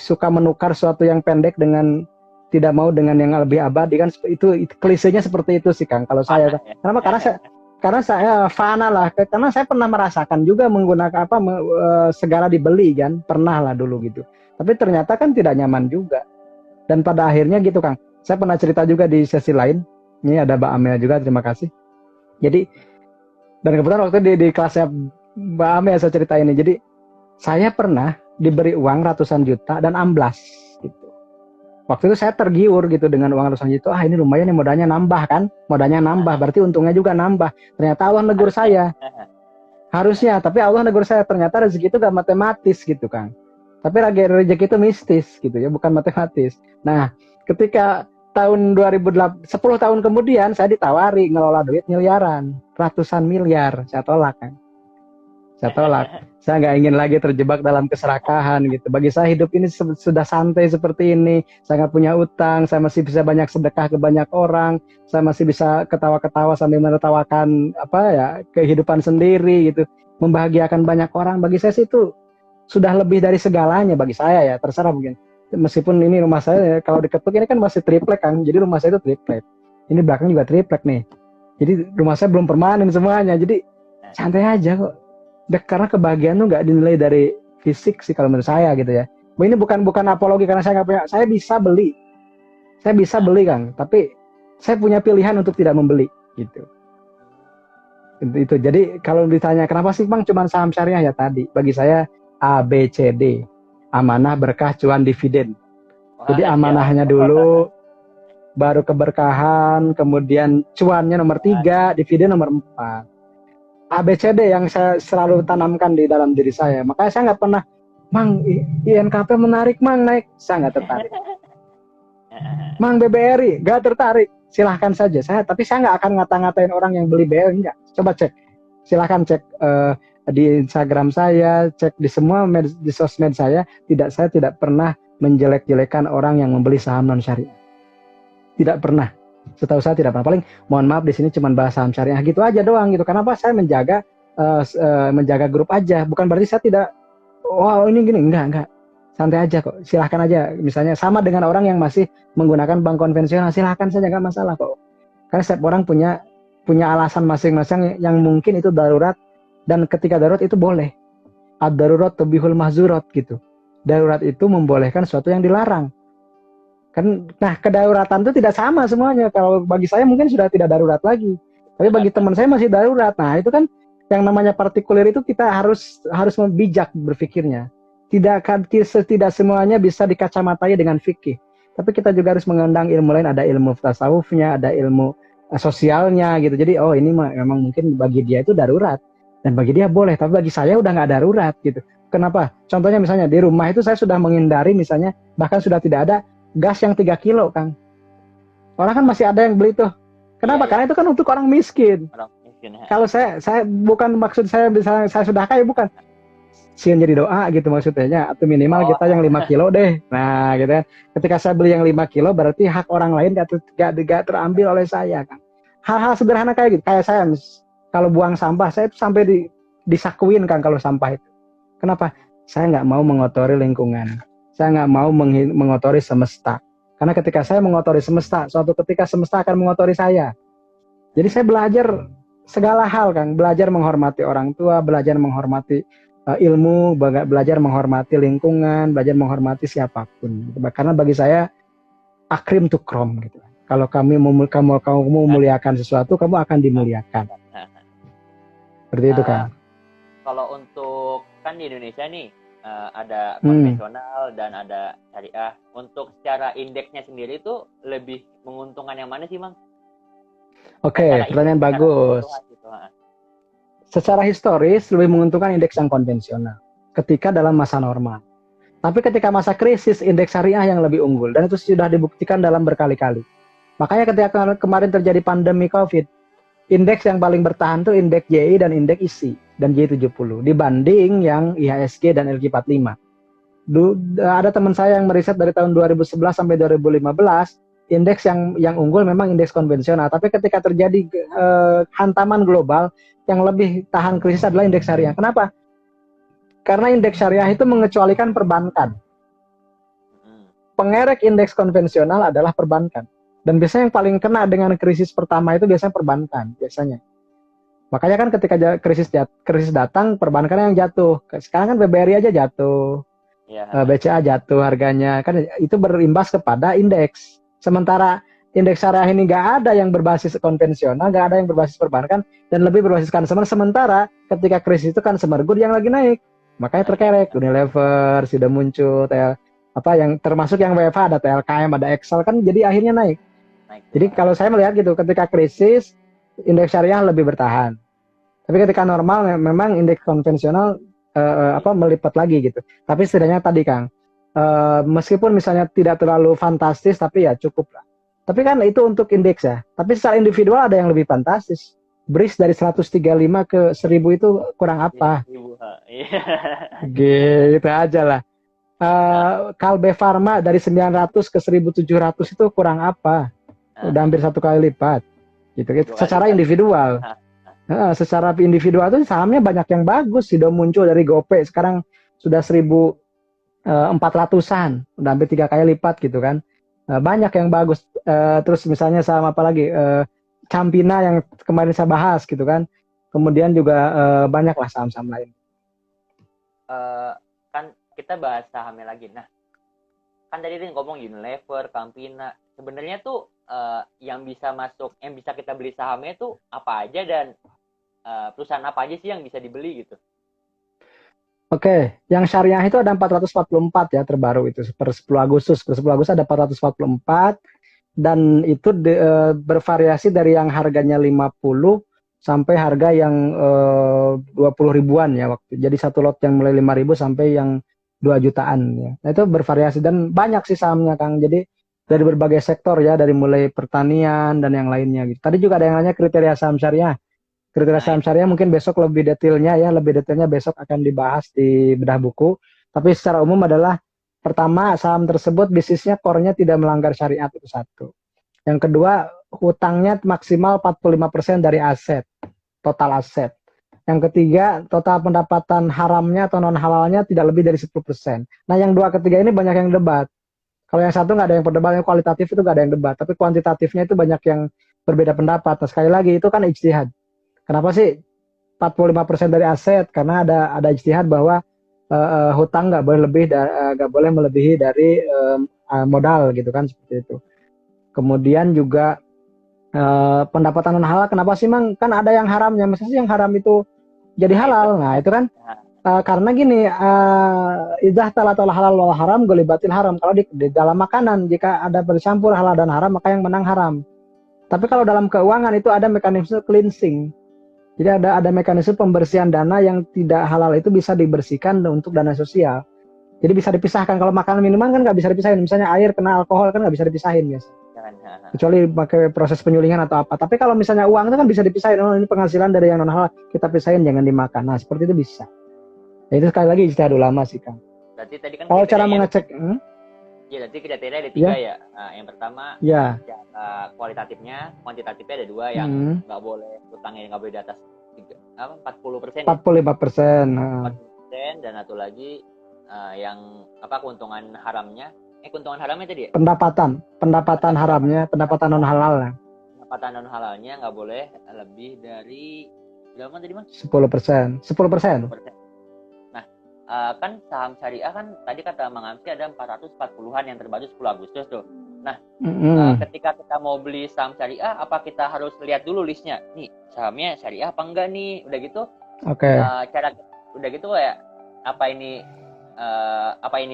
suka menukar sesuatu yang pendek dengan tidak mau dengan yang lebih abadi kan? Itu klisenya seperti itu sih Kang. Kalau saya, kenapa? Karena saya fana lah. Karena saya pernah merasakan juga menggunakan segala dibeli kan, pernah lah dulu gitu. Tapi ternyata kan tidak nyaman juga. Dan pada akhirnya gitu Kang. Saya pernah cerita juga di sesi lain. Ini ada Mbak Amel juga, terima kasih. Jadi, dan kebetulan waktu di kelasnya Mbak Amel saya cerita ini. Jadi, saya pernah diberi uang ratusan juta dan amblas gitu. Waktu itu saya tergiur gitu dengan uang ratusan juta. Ini lumayan nih, modalnya nambah kan? Modalnya nambah, berarti untungnya juga nambah. Ternyata Allah negur saya. Harusnya, tapi Allah negur saya. Ternyata rezeki itu gak matematis gitu Kang. Tapi rezeki itu mistis gitu ya, bukan matematis. Nah, ketika tahun 2008, 10 tahun kemudian saya ditawari ngelola duit miliaran, ratusan miliar, saya tolak kan. Saya tolak. Saya nggak ingin lagi terjebak dalam keserakahan gitu. Bagi saya hidup ini sudah santai seperti ini. Saya nggak punya utang, saya masih bisa banyak sedekah ke banyak orang, saya masih bisa ketawa-ketawa sambil menertawakan kehidupan sendiri gitu, membahagiakan banyak orang. Bagi saya sih itu sudah lebih dari segalanya bagi saya ya, terserah mungkin. Meskipun ini rumah saya kalau diketuk ini kan masih triplek kan, jadi rumah saya itu triplek. Ini belakang juga triplek nih. Jadi rumah saya belum permanen semuanya, jadi santai aja kok. Karena kebahagiaan tuh nggak dinilai dari fisik sih kalau menurut saya gitu ya. Ini bukan apologi karena saya nggak punya. Saya bisa beli Kang, tapi saya punya pilihan untuk tidak membeli gitu. Itu. Jadi kalau ditanya kenapa sih Bang cuma saham syariah ya tadi, bagi saya A B C D, amanah, berkah, cuan, dividen. Jadi amanahnya dulu, baru keberkahan, kemudian cuannya nomor 3, dividen nomor 4. A B C D yang saya selalu tanamkan di dalam diri saya. Makanya saya nggak pernah, Mang INKP menarik Mang, naik, saya nggak tertarik. Mang BBRI nggak tertarik, silahkan saja. Tapi saya nggak akan ngata-ngatain orang yang beli BRI, enggak. Coba cek, silahkan cek di Instagram saya, cek di semua di sosmed saya tidak pernah menjelek-jelekan orang yang membeli saham non syariah. Tidak pernah. Setahu saya tidak pernah. Paling mohon maaf di sini cuma bahas saham syariah gitu aja doang gitu. Kenapa saya menjaga grup aja, bukan berarti saya tidak ini gini, enggak. Santai aja kok, silahkan aja. Misalnya sama dengan orang yang masih menggunakan bank konvensional, silahkan saja, nggak masalah kok. Karena setiap orang punya alasan masing-masing yang mungkin itu darurat, dan ketika darurat itu boleh. Ad-darurat tubihul mahzurat gitu. Darurat itu membolehkan sesuatu yang dilarang. Nah, kedaruratan itu tidak sama semuanya. Kalau bagi saya mungkin sudah tidak darurat lagi, tapi bagi teman saya masih darurat. Nah, itu kan yang namanya partikuler itu kita harus bijak berpikirnya. Tidak semuanya bisa dikacamatai dengan fikih. Tapi kita juga harus mengundang ilmu lain, ada ilmu tasawufnya, ada ilmu sosialnya gitu. Jadi ini memang mungkin bagi dia itu darurat. Dan bagi dia boleh, tapi bagi saya udah nggak darurat gitu. Kenapa? Contohnya misalnya di rumah itu saya sudah menghindari misalnya, bahkan sudah tidak ada gas yang 3 kilo, Kang. Orang kan masih ada yang beli tuh. Kenapa? Karena itu kan untuk orang miskin. Kalau saya bukan maksud saya bisa saya sudah kaya, bukan. Sieun jadi doa gitu maksudnya, atau minimal kita yang 5 kilo deh. Nah gitu kan, ketika saya beli yang 5 kilo berarti hak orang lain gak terambil oleh saya kan. Hal-hal sederhana kayak gitu, kayak saya kalau buang sampah, saya itu sampai disakuin kan kalau sampah itu. Kenapa? Saya nggak mau mengotori lingkungan, saya nggak mau mengotori semesta. Karena ketika saya mengotori semesta, suatu ketika semesta akan mengotori saya. Jadi saya belajar segala hal Kang, belajar menghormati orang tua, belajar menghormati ilmu, belajar menghormati lingkungan, belajar menghormati siapapun. Karena bagi saya akrim to krom gitu. Kalau kamu memuliakan sesuatu, kamu akan dimuliakan. Seperti itu kan.
Kalau untuk kan di Indonesia nih ada konvensional dan ada syariah. Untuk secara indeksnya sendiri itu lebih menguntungkan yang mana sih, Mang?
Oke, pertanyaan bagus. Secara historis lebih menguntungkan indeks yang konvensional ketika dalam masa normal. Tapi ketika masa krisis, indeks syariah yang lebih unggul, dan itu sudah dibuktikan dalam berkali-kali. Makanya ketika kemarin terjadi pandemi COVID, indeks yang paling bertahan itu indeks YI dan indeks ISI dan Y70 dibanding yang IHSG dan LQ45. Ada teman saya yang meriset dari tahun 2011 sampai 2015, indeks yang unggul memang indeks konvensional. Tapi ketika terjadi hantaman global, yang lebih tahan krisis adalah indeks syariah. Kenapa? Karena indeks syariah itu mengecualikan perbankan. Pengerek indeks konvensional adalah perbankan. Dan biasanya yang paling kena dengan krisis pertama itu biasanya perbankan. Biasanya. Makanya kan ketika krisis datang, perbankan yang jatuh. Sekarang kan BBRI aja jatuh. BCA jatuh harganya. Kan itu berimbas kepada indeks. Sementara indeks syariah ini nggak ada yang berbasis konvensional, nggak ada yang berbasis perbankan, dan lebih berbasis consumer. Sementara ketika krisis itu consumer good yang lagi naik, makanya terkerek. Unilever sudah muncul, yang termasuk yang WFH ada TLKM, ada Excel kan, jadi akhirnya naik. Jadi kalau saya melihat gitu, ketika krisis indeks syariah lebih bertahan, tapi ketika normal memang indeks konvensional melipat lagi gitu. Tapi setidaknya tadi Kang, meskipun misalnya tidak terlalu fantastis, tapi ya cukup lah. Tapi kan itu untuk indeks ya. Tapi secara individual ada yang lebih fantastis. BRIS dari 135 ke 1000 itu kurang apa? Gitu aja lah. Kalbe Pharma dari 900 ke 1700 itu kurang apa? Udah hampir 1 kali lipat. Gitu. Secara individual. Secara individual itu sahamnya banyak yang bagus. Sudah muncul dari GoPay. Sekarang sudah 1.400-an, udah hampir 3 kali lipat gitu kan. Banyak yang bagus. Terus misalnya saham apa lagi? Campina yang kemarin saya bahas gitu kan. Kemudian juga banyak lah saham-saham lain.
Kan kita bahas sahamnya lagi. Nah, kan tadi ngomong Unilever, Campina. Sebenarnya tuh yang bisa kita beli sahamnya tuh apa aja, dan perusahaan apa aja sih yang bisa dibeli gitu?
Oke, yang syariah itu ada 444 ya terbaru itu per 10 Agustus. Per 10 Agustus ada 444 dan itu bervariasi dari yang harganya 50 sampai harga yang 20 ribuan ya waktu. Jadi satu lot yang mulai 5.000 sampai yang 2 jutaan ya. Nah, itu bervariasi dan banyak sih sahamnya Kang. Jadi dari berbagai sektor ya, dari mulai pertanian dan yang lainnya gitu. Tadi juga ada yang nanya kriteria saham syariah. Kriteria saham syariah mungkin besok lebih detailnya besok akan dibahas di bedah buku. Tapi secara umum adalah pertama, saham tersebut bisnisnya core-nya tidak melanggar syariat, itu satu. Yang kedua, hutangnya maksimal 45% dari aset, total aset. Yang ketiga, total pendapatan haramnya atau non halalnya tidak lebih dari 10%. Nah, yang dua ketiga ini banyak yang debat. Kalau yang satu nggak ada yang berdebat, yang kualitatif itu nggak ada yang debat. Tapi kuantitatifnya itu banyak yang berbeda pendapat. Nah, sekali lagi itu kan ijtihad. Kenapa sih 45% dari aset? Karena ada ijtihad bahwa hutang nggak boleh melebihi dari modal gitu kan, seperti itu. Kemudian juga pendapatan non halal, kenapa sih Mang? Kan ada yang haramnya. Masa sih yang haram itu jadi halal? Nah itu kan karena gini, idzah talatul halal wal haram golibatil haram. Kalau di dalam makanan jika ada bercampur halal dan haram maka yang menang haram. Tapi kalau dalam keuangan itu ada mekanisme cleansing. Jadi ada mekanisme pembersihan dana yang tidak halal itu bisa dibersihkan untuk dana sosial. Jadi bisa dipisahkan. Kalau makanan minuman kan nggak bisa dipisahin. Misalnya air kena alkohol kan nggak bisa dipisahin guys. Kecuali pakai proses penyulingan atau apa. Tapi kalau misalnya uang itu kan bisa dipisahin. Oh ini penghasilan dari yang non halal, kita pisahin, jangan dimakan. Nah seperti itu bisa. Ya, itu sekali lagi ijtihad ulama sih Kang.
Berarti tadi kan
kalau cara mengecek
ya, berarti kriteria ada 3 ya. Nah, yang pertama kualitatifnya, kuantitatifnya ada 2 yang nggak boleh, utangnya nggak boleh di atas 40%. 45%. 40%, dan satu lagi yang keuntungan haramnya. Keuntungan haramnya tadi ya? Pendapatan haramnya, pendapatan non halal. Pendapatan non halalnya nggak boleh lebih dari berapa tadi Mas? 10%. 10%. Kan saham syariah kan tadi kata Mang Amsi ada 440-an yang terbaru 10 Agustus tuh. Nah, ketika kita mau beli saham syariah, apa kita harus lihat dulu listnya? Nih, sahamnya syariah apa enggak nih? Udah gitu, udah gitu ya, apa ini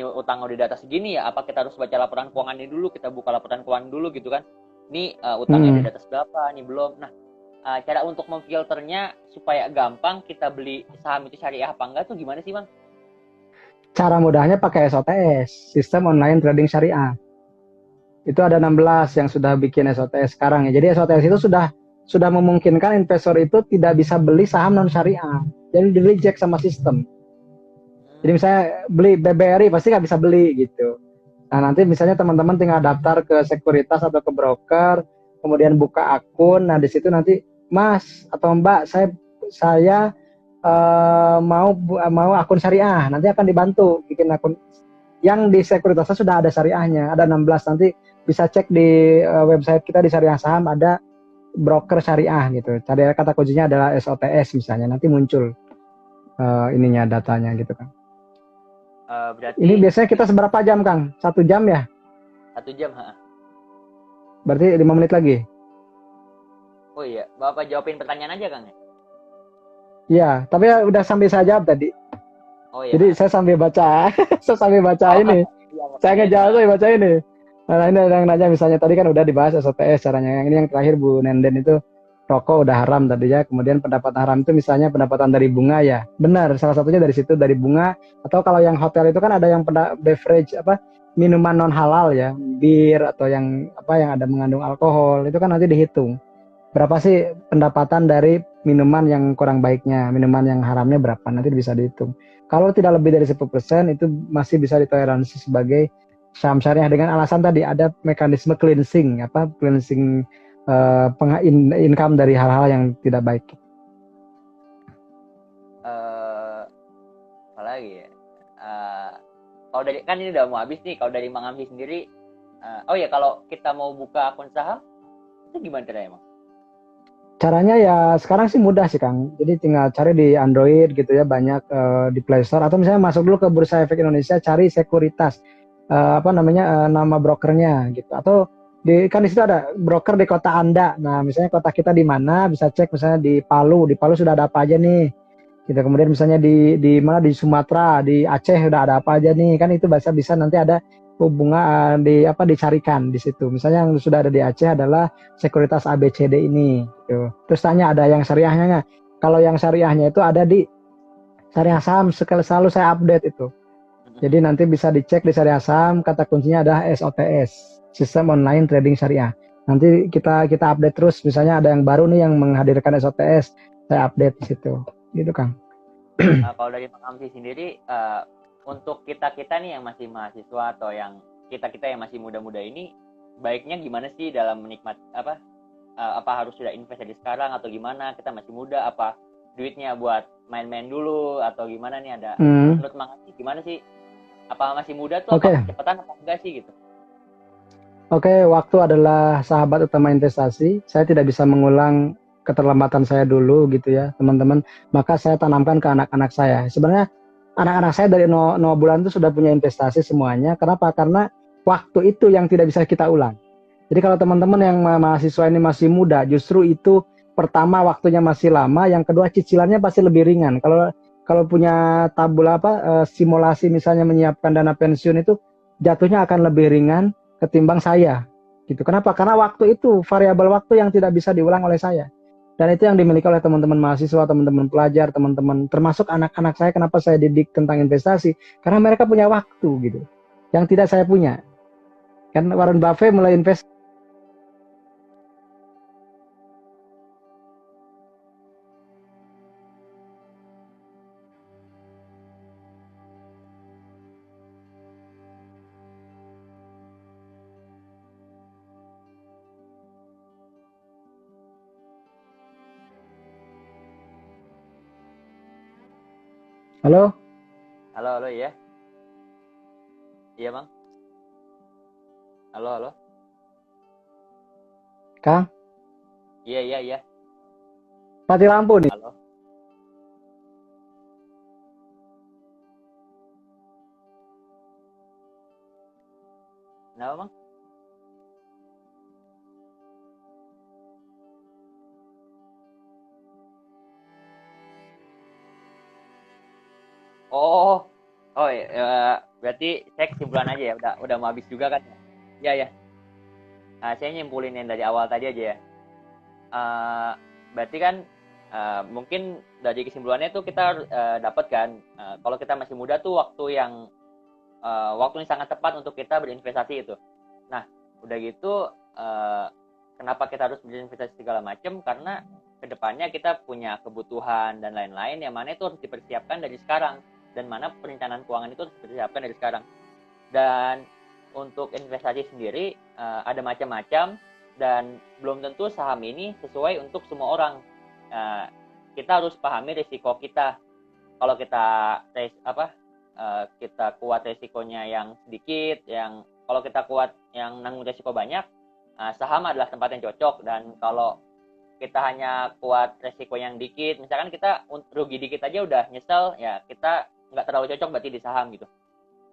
utang udah di atas segini ya? Apa kita harus baca laporan keuangannya dulu? Kita buka laporan keuangan dulu gitu kan? Nih utangnya di atas berapa? Nih belum. Nah, cara untuk memfilternya supaya gampang kita beli saham itu syariah apa enggak tuh gimana sih Bang? Cara mudahnya pakai SOTS, Sistem Online Trading Syariah. Itu ada 16 yang sudah bikin SOTS sekarang ya. Jadi SOTS itu sudah memungkinkan investor itu tidak bisa beli saham non syariah. Jadi di-reject sama sistem. Jadi misalnya beli BBRI pasti nggak bisa beli gitu. Nah nanti misalnya teman-teman tinggal daftar ke sekuritas atau ke broker, kemudian buka akun. Nah di situ nanti Mas atau Mbak saya mau akun syariah, nanti akan dibantu bikin akun yang di sekuritasnya sudah ada syariahnya, ada 16. Nanti bisa cek di website kita di Syariah Saham, ada broker syariah gitu. Cari kata kuncinya adalah SOTS misalnya, nanti muncul ininya datanya gitu kan. Berarti ini biasanya kita seberapa jam Kang? 1 jam ya? 1 jam, Berarti 5 menit lagi. Oh iya, Bapak jawabin pertanyaan aja Kang ya? Iya, tapi udah sambil saya jawab tadi. Oh iya. Jadi saya sambil baca, ini. Iya, saya ngejawab tuh baca ini. Nah ini ada yang nanya misalnya tadi kan udah dibahas SOTS caranya. Yang ini yang terakhir Bu Nenden itu rokok udah haram tadi ya. Kemudian pendapatan haram itu misalnya pendapatan dari bunga ya. Benar, salah satunya dari situ dari bunga. Atau kalau yang hotel itu kan ada yang beverage minuman non halal ya, bir atau yang ada mengandung alkohol itu kan nanti dihitung. Berapa sih pendapatan dari minuman yang kurang baiknya, minuman yang haramnya berapa, nanti bisa dihitung. Kalau tidak lebih dari 10% itu masih bisa ditoleransi sebagai saham syariah dengan alasan tadi ada mekanisme cleansing, income dari hal-hal yang tidak baik. Apalagi ya? kalau dari kan ini udah mau habis nih, kalau dari Mang Amsi sendiri, oh ya kalau kita mau buka akun saham itu gimana caranya Mang?
Caranya ya sekarang sih mudah sih Kang. Jadi tinggal cari di Android gitu ya, banyak di Play Store, atau misalnya masuk dulu ke Bursa Efek Indonesia, cari sekuritas apa namanya nama brokernya gitu. Atau kan di situ ada broker di kota Anda. Nah, misalnya kota kita di mana, bisa cek misalnya di Palu. Di Palu sudah ada apa aja nih. Gitu. Kemudian misalnya di mana, di Sumatera, di Aceh sudah ada apa aja nih. Kan itu bisa nanti ada hubungan dicarikan di situ. Misalnya yang sudah ada di Aceh adalah sekuritas ABCD ini gitu. Terus tanya ada yang syariahnya nggak? Kalau yang syariahnya itu ada di Syariah Saham, selalu saya update itu. Jadi nanti bisa dicek di Syariah Saham, kata kuncinya adalah SOTS, Sistem Online Trading Syariah. Nanti kita update terus, misalnya ada yang baru nih yang menghadirkan SOTS, saya update di situ. Gitu Kang.
Kalau dari Mang Amsi sendiri, untuk kita nih yang masih mahasiswa atau yang kita yang masih muda-muda ini, baiknya gimana sih dalam menikmati apa harus sudah invest dari sekarang atau gimana? Kita masih muda, apa duitnya buat main-main dulu atau gimana nih? Ada menurut Mang Amsi gimana sih? Apa masih muda tuh apa kecepatan apa enggak sih gitu?
Oke, waktu adalah sahabat utama investasi. Saya tidak bisa mengulang keterlambatan saya dulu gitu ya teman-teman, maka saya tanamkan ke anak-anak saya. Sebenarnya anak-anak saya dari 0 bulan itu sudah punya investasi semuanya. Kenapa? Karena waktu itu yang tidak bisa kita ulang. Jadi kalau teman-teman yang mahasiswa ini masih muda, justru itu pertama waktunya masih lama, yang kedua cicilannya pasti lebih ringan. Kalau punya tabul simulasi misalnya menyiapkan dana pensiun itu jatuhnya akan lebih ringan ketimbang saya. Gitu. Kenapa? Karena waktu itu variabel waktu yang tidak bisa diulang oleh saya. Dan itu yang dimiliki oleh teman-teman mahasiswa, teman-teman pelajar, teman-teman termasuk anak-anak saya. Kenapa saya didik tentang investasi? Karena mereka punya waktu gitu, yang tidak saya punya. Kan Warren Buffett mulai invest. Halo?
Halo ya. Iya Bang. Halo.
Kang?
Iya.
Mati lampu nih.
Halo. Kenapa Bang? Oh ya, berarti saya kesimpulan aja ya, udah mau habis juga kan? Ya. Saya nyimpulin yang dari awal tadi aja ya. Berarti kan mungkin dari kesimpulannya tuh kita dapat kan, kalau kita masih muda tuh waktu yang sangat tepat untuk kita berinvestasi itu. Nah, udah gitu kenapa kita harus berinvestasi segala macam? Karena kedepannya kita punya kebutuhan dan lain-lain yang mana itu harus dipersiapkan dari sekarang, dan mana perencanaan keuangan itu harus dipersiapkan dari sekarang. Dan untuk investasi sendiri ada macam-macam, dan belum tentu saham ini sesuai untuk semua orang. Kita harus pahami risiko kita. Kalau kita kita kuat resikonya yang sedikit, kalau kita kuat yang nanggung resiko banyak, saham adalah tempat yang cocok. Dan kalau kita hanya kuat resiko yang dikit, misalkan kita rugi dikit aja udah nyesel, ya kita nggak terlalu cocok berarti di saham gitu.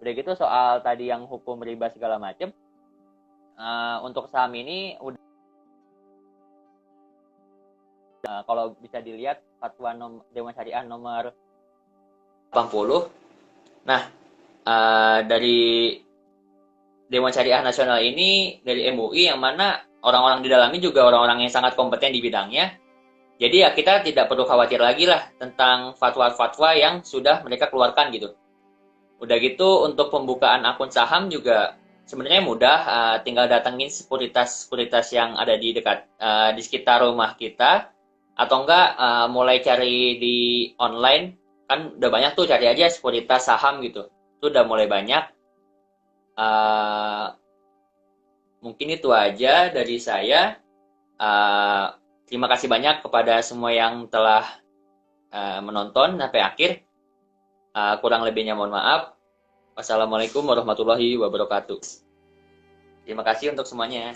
Udah gitu soal tadi yang hukum riba segala macam, untuk saham ini udah kalau bisa dilihat fatwa Dewan Syariah nomor 80. Nah, dari Dewan Syariah Nasional ini dari MUI, yang mana orang-orang di dalamnya juga orang-orang yang sangat kompeten di bidangnya. Jadi ya kita tidak perlu khawatir lagi lah tentang fatwa-fatwa yang sudah mereka keluarkan gitu. Udah gitu untuk pembukaan akun saham juga sebenarnya mudah, tinggal datengin sekuritas yang ada di dekat di sekitar rumah kita, atau enggak mulai cari di online, kan udah banyak tuh, cari aja sekuritas saham gitu. Itu udah mulai banyak. Mungkin itu aja dari saya. Terima kasih banyak kepada semua yang telah menonton sampai akhir. Kurang lebihnya mohon maaf. Wassalamualaikum warahmatullahi wabarakatuh. Terima kasih untuk semuanya.